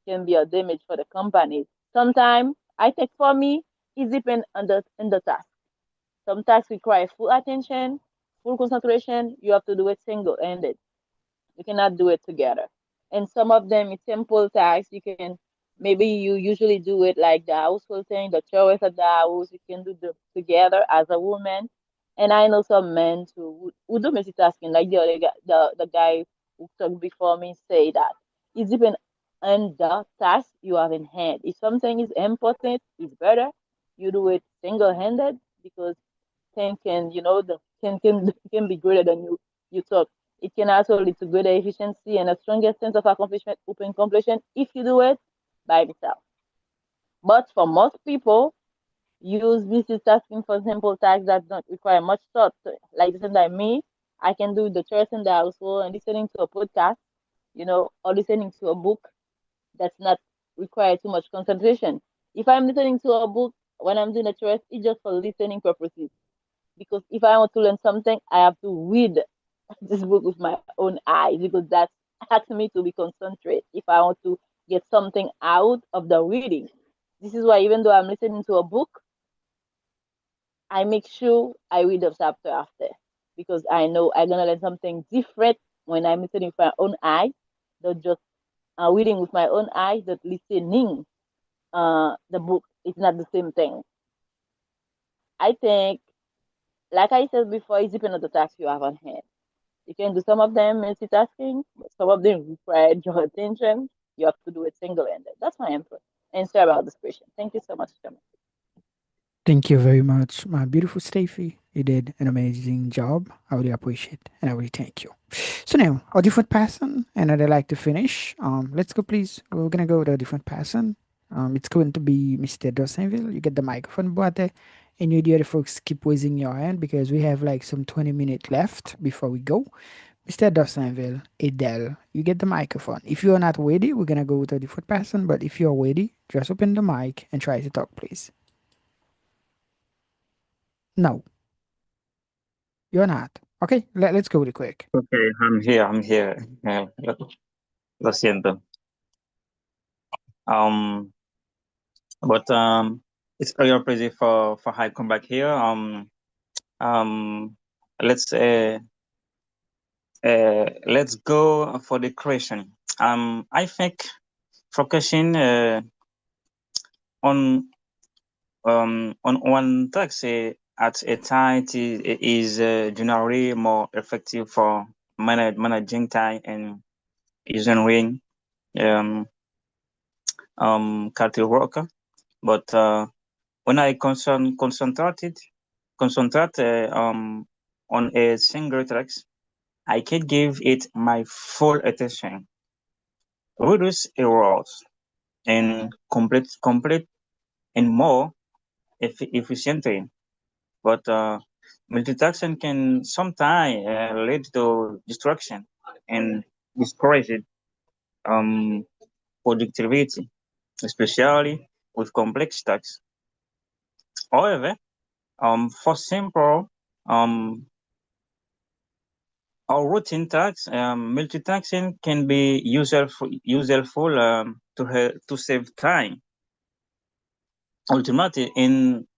can be a damage for the company. Sometimes I think for me, it depends on the task. Some tasks require full attention, full concentration. You have to do it single-handed. You cannot do it together. And some of them it's simple tasks. You can maybe you usually do it like the household thing, the chores at the house. You can do the together as a woman. And I know some men too who do multitasking, like the other guy, the guy who talked before me say that. It depends on the task you have in hand. If something is important, it's better you do it single-handed because thing can, the can be greater than you thought. It can also lead to greater efficiency and a stronger sense of accomplishment, open completion if you do it by yourself. But for most people, use multitasking for simple tasks that don't require much thought. Like the same like me, I can do the chores in the household and listening to a podcast, or listening to a book that's not require too much concentration. If I'm listening to a book when I'm doing the chores, it's just for listening purposes, because if I want to learn something, I have to read this book with my own eyes, because that asks me to be concentrate if I want to get something out of the reading. This is why even though I'm listening to a book, I make sure I read the chapter after, because I know I'm gonna learn something different when I'm listening with my own eyes, not just reading with my own eyes, but listening the book. It's not the same thing. I think, like I said before, it depends on the task you have on hand. You can do some of them multitasking, but some of them require your attention. You have to do it single-handed. That's my answer about this question. Thank you so much, Chairman. Thank you very much, my beautiful Steffi. You did an amazing job. I really appreciate it, and I really thank you. So now, a different person, and I'd like to finish. Let's go, please. We're gonna go to a different person. It's going to be Mr. Dawsonville. You get the microphone, brother, and you the other folks keep raising your hand because we have like some 20 minutes left before we go. Mr. Dawsonville, Adele, you get the microphone. If you are not ready, we're gonna go with a different person. But if you're ready, just open the mic and try to talk, please. No, you're not. Okay, let's go really quick. Okay, I'm here. I'm here. Lo siento. Um, but it's a real pleasure for I come back here. Um, let's let's go for the question. I think focusing on one task at a time is generally more effective for managing time and ensuring quality work. But when I concentrate on a single task, I can give it my full attention, reduce errors, and complete and more efficiently. But multitasking can sometimes lead to distraction and discourage um, productivity, especially with complex tasks. However, for simple um, or routine tasks, multitasking can be useful to save time. Ultimately,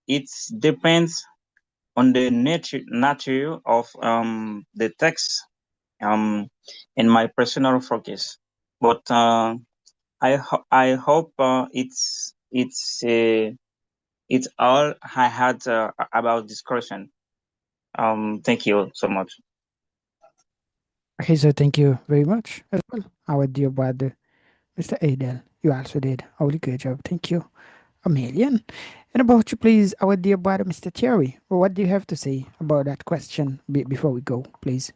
it depends on the nature of the text um, and my personal focus. But I hope it's all I had about discussion. Thank you so much. Okay, so thank you very much as well, our dear brother, Mr. Adel. You also did a really good job. Thank you a million. And about you, please, our dear brother, Mr. Thierry. What do you have to say about that question before we go, please?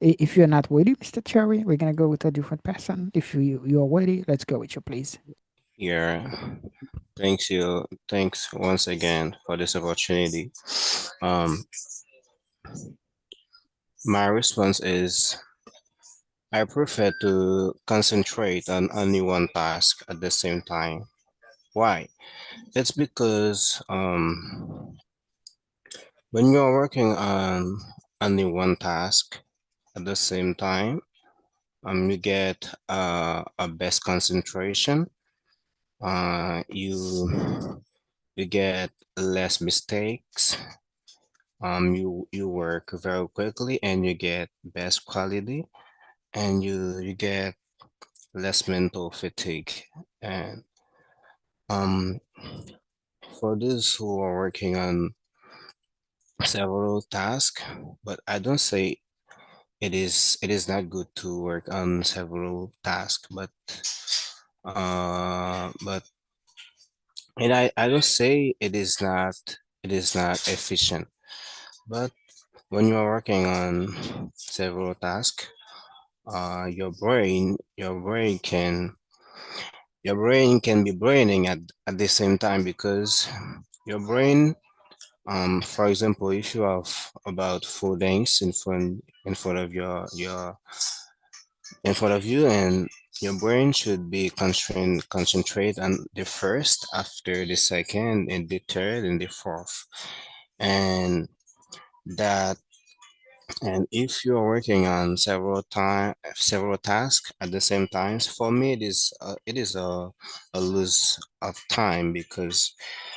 If you're not ready, Mr. Thierry, we're gonna go with a different person. If you're ready, let's go with you, please. Yeah, thanks you. Thanks once again for this opportunity. Um, my response is I prefer to concentrate on only one task at the same time. Why? It's because when you're working on only one task at the same time, you get a best concentration. You get less mistakes. You work very quickly and you get best quality, and you get less mental fatigue. And um, for those who are working on several tasks, but I don't say it is not good to work on several tasks, but and I don't say it is not efficient, but when you are working on several tasks, your brain can be braining at the same time, because your brain, for example, if you have about 4 things in front of you, and your brain should be concentrate on the first, after the second, and the third, and the fourth, and that and if you are working on several tasks at the same time, for me it is a lose of time, because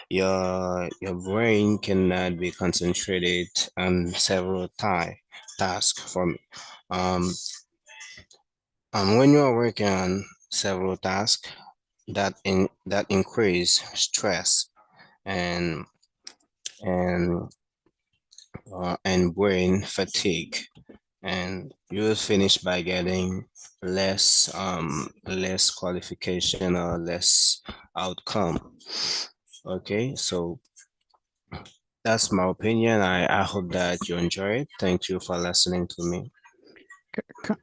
your brain cannot be concentrated on several tasks for me. Um, when you are working on several tasks, that increase stress and and and brain fatigue, and you will finish by getting less qualification or less outcome. Okay, so that's my opinion. I hope that you enjoy it. Thank you for listening to me.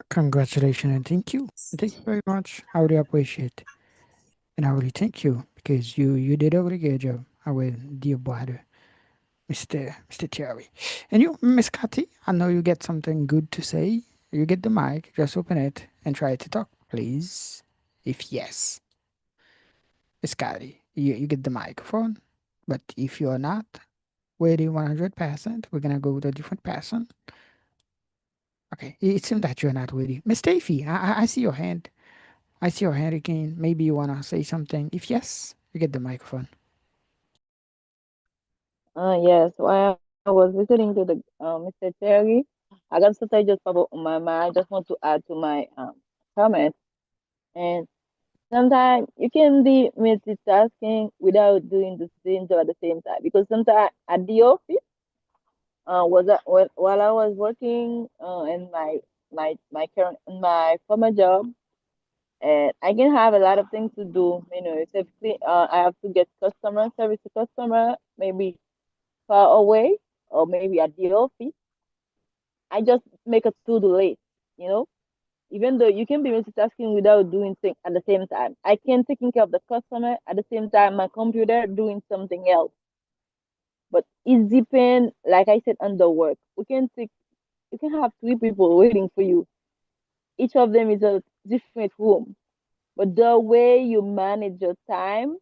Congratulations and thank you. Thank you very much. I really appreciate it. And I really thank you because you did a really good job, our dear brother, Mr. Thierry. And you, Miss Cathy, I know you get something good to say. You get the mic, just open it and try to talk, please. If yes, Miss Cathy, you get the microphone. But if you're not ready 100%, we're gonna go with a different person. Okay, it seems that you're not ready. Miss Steffi, I see your hand. I see your hand again. Maybe you wanna say something. If yes, you get the microphone. Yes, while I was listening to the Mr. Terry, I got something just pop up on my mind. I just want to add to my comment. And sometimes you can be multitasking without doing the same job at the same time. Because sometimes at the office, while I was working in my current my former job, and I can have a lot of things to do. Typically, I have to get customer service to customer, maybe far away or maybe at the office. I just make a to-do list, you know. Even though you can be multitasking without doing things at the same time. I can taking care of the customer at the same time my computer doing something else. But it depends, like I said, on the work. You can have three people waiting for you. Each of them is a different room. But the way you manage your time,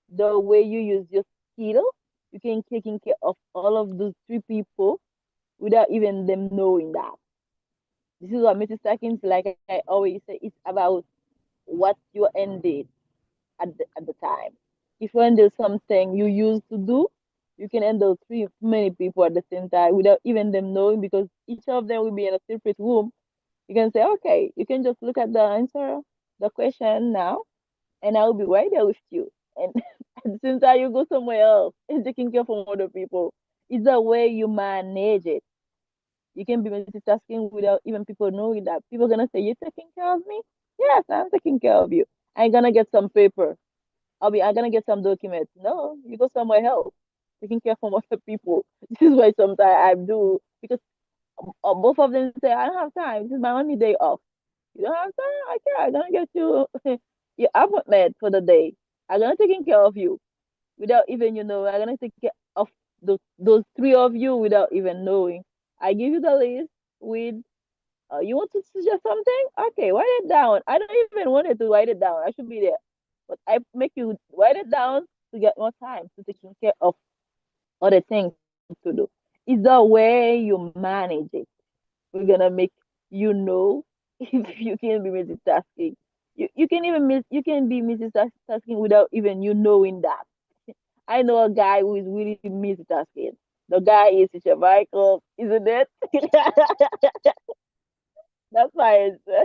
the way you use your skill, you can taking care of all of those three people without even them knowing that. This is what multitasking is like. I always say it's about what you ended at the time. If you handle something you used to do, you can handle three many people at the same time without even them knowing because each of them will be in a separate room. You can say, okay, you can just look at the answer, the question now, and I will be right there with you. And at the same time, you go somewhere else and taking care from other people. It's the way you manage it. You can be multitasking without even people knowing that. People gonna say, "You're taking care of me." Yes, I'm taking care of you. I'm gonna get some paper. I'm gonna get some documents. No, you go somewhere else, taking care from other people. This is why sometimes I do because both of them say, "I don't have time. This is my only day off." You don't have time? Okay, I'm gonna get you your appointment for the day. I'm gonna taking care of you without even I'm gonna take care of those three of you without even knowing. I give you the list with you want to suggest something? Okay, write it down. I don't even want it to write it down. I should be there. But I make you write it down to get more time to taking care of other things to do. It's the way you manage it. We're gonna make if you can be multitasking. You can you can be multitasking without even you knowing that. I know a guy who is really multitasking. The guy is Teacher Michael, isn't it? That's my answer.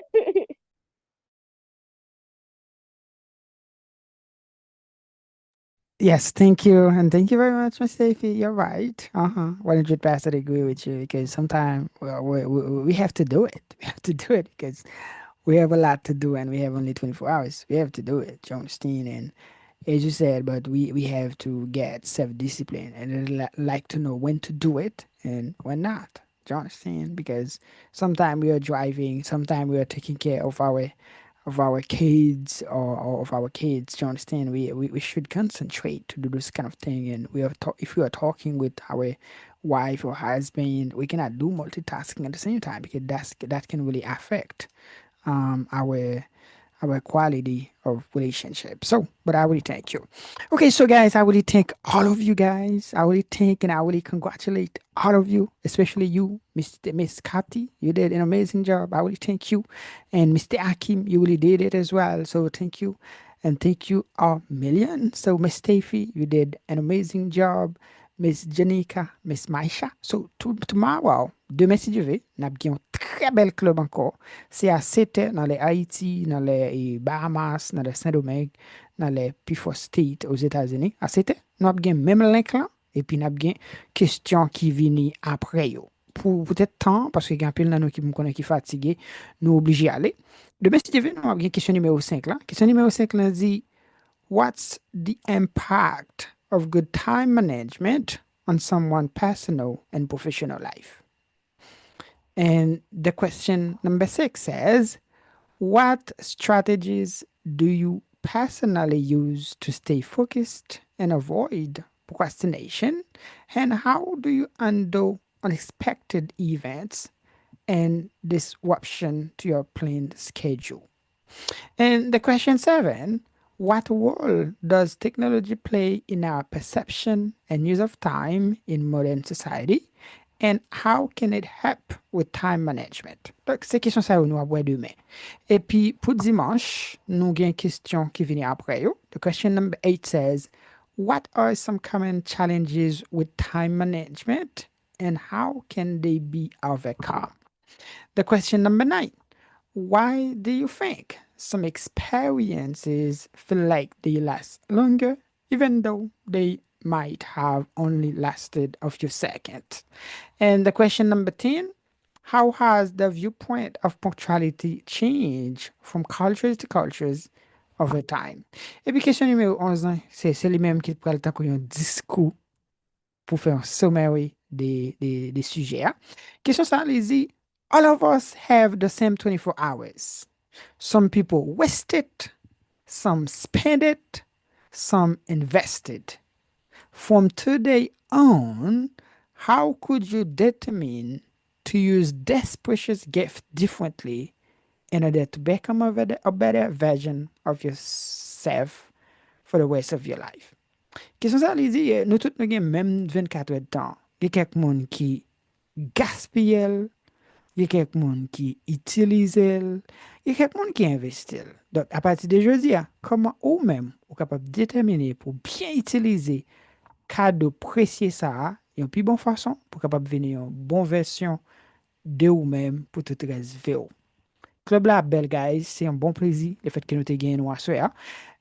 Yes, thank you, and thank you very much, Miss Steffi. You're right. 100% agree with you because sometimes we have to do it. We have to do it because we have a lot to do and we have only 24 hours. We have to do it, you understand? And as you said, but we have to get self-discipline and then like to know when to do it and when not. Do you understand? Because sometimes we are driving, sometimes we are taking care of our kids or of our kids. Do you understand? We should concentrate to do this kind of thing. And if we are talking with our wife or husband, we cannot do multitasking at the same time because that can really affect our quality of relationship. So, but I really thank you. Okay, so guys, I really thank all of you guys. I really thank and I really congratulate all of you, especially you, Miss Kathy. You did an amazing job. I really thank you. And Mr. Akim, you really did it as well. So thank you. And thank you a million. So Miss Steffi, you did an amazing job. Miss Janika, Miss Maisha. So tomorrow, demain si Dieu veut, nous avons un très bel club encore. C'est à 7 dans les Haïti, dans les Bahamas, dans les Saint-Domingue, dans les P4 State aux États-Unis. À 7, nous avons même link là. Et puis nous avons question qui viennent après yo. Pour peut-être temps, parce que y a un peu de nous qui me connaissent qui fatigué, nous obligés à aller. Demain si Dieu veut, nous avons question numéro 5 là. Question numéro 5 là dit what's the impact of good time management on someone's personal and professional life? And the question number 6 says, what strategies do you personally use to stay focused and avoid procrastination? And how do you handle unexpected events and disruption to your planned schedule? And the question 7, what role does technology play in our perception and use of time in modern society? And how can it help with time management? Donc, ces questions ça nous avons demain. Et puis, pour dimanche, nous avons une question qui vient après. The question number 8 says, what are some common challenges with time management and how can they be overcome? The question number 9, why do you think some experiences feel like they last longer, even though they might have only lasted a few seconds? And the question number 10, how has the viewpoint of punctuality changed from cultures to cultures over time? Et puis, question numéro 11, c'est lui-même qui prend le temps qu'on a un discours pour faire un summary des sujets. Question ça, les All of us have the same 24 hours. Some people waste it, some spend it, some invest it. From today on, how could you determine to use this precious gift differently in order to become a better version of yourself for the rest of your life? Question sa li di, nou tout nou gen menm 24 heures de temps. Gen kek moun ki gaspille, gen kek moun ki itilize el, gen kek moun ki investil. Donc, à partir de jeudi, comment ou même ou capable de déterminer pour bien utiliser cadeau précieux ça, une plus bonne façon pour capable venir une bonne version de ou même pour tout reste vélo. Club la belle guys, c'est un bon plaisir le fait que nous te gagné nous à soir.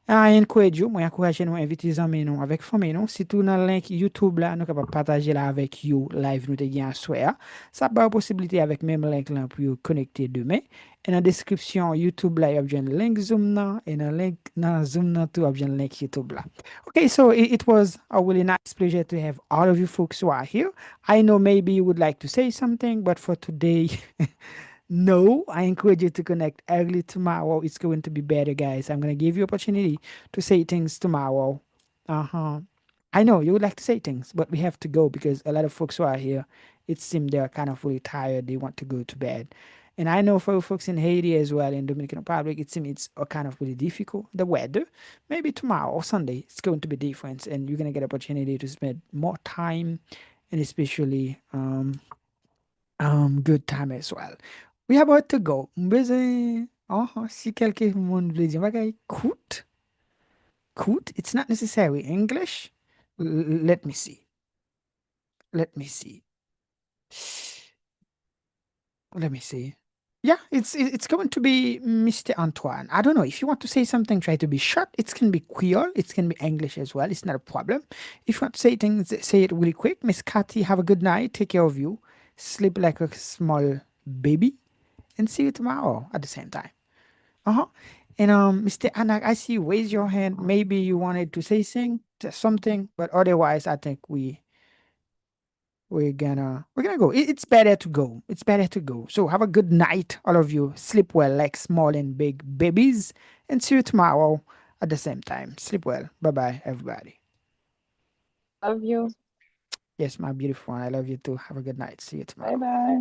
Encourage moi encourage nous inviter les amis nous avec famille nous surtout dans le link YouTube là nous capable partager là avec you live nous te gagné à soir. Ça pas possibilité avec même link là pour connecter demain. Et dans la description YouTube là, il y a un link Zoom là et dans link dans Zoom là tout il y a un link YouTube là. Okay, so it was a really nice pleasure to have all of you folks who are here. I know maybe you would like to say something, but for today, no. I encourage you to connect early tomorrow. It's going to be better, guys. I'm going to give you opportunity to say things tomorrow. I know you would like to say things, but we have to go because a lot of folks who are here, it seems they're kind of really tired. They want to go to bed. And I know for folks in Haiti as well, in Dominican Republic, it seems it's a kind of really difficult. The weather, maybe tomorrow or Sunday, it's going to be different, and you're going to get opportunity to spend more time, and especially good time as well. We are about to go. Mbeze, si quelqu'un monde veut dire bagay, coûte, it's not necessarily English. Let me see. Let me see. Let me see. Yeah, it's going to be Mr. Antoine. I don't know if you want to say something. Try to be short. It can be Creole. It can be English as well. It's not a problem. If you want to say things, say it really quick. Miss Cathy, have a good night. Take care of you. Sleep like a small baby, and see you tomorrow at the same time. And Mr. Anak, I see you raise your hand. Maybe you wanted to say something, but otherwise, I think we're gonna go. It's better to go. It's better to go. So have a good night, all of you. Sleep well, like small and big babies, and see you tomorrow at the same time. Sleep well. Bye bye, everybody. Love you. Yes, my beautiful one. I love you too. Have a good night. See you tomorrow. Bye bye.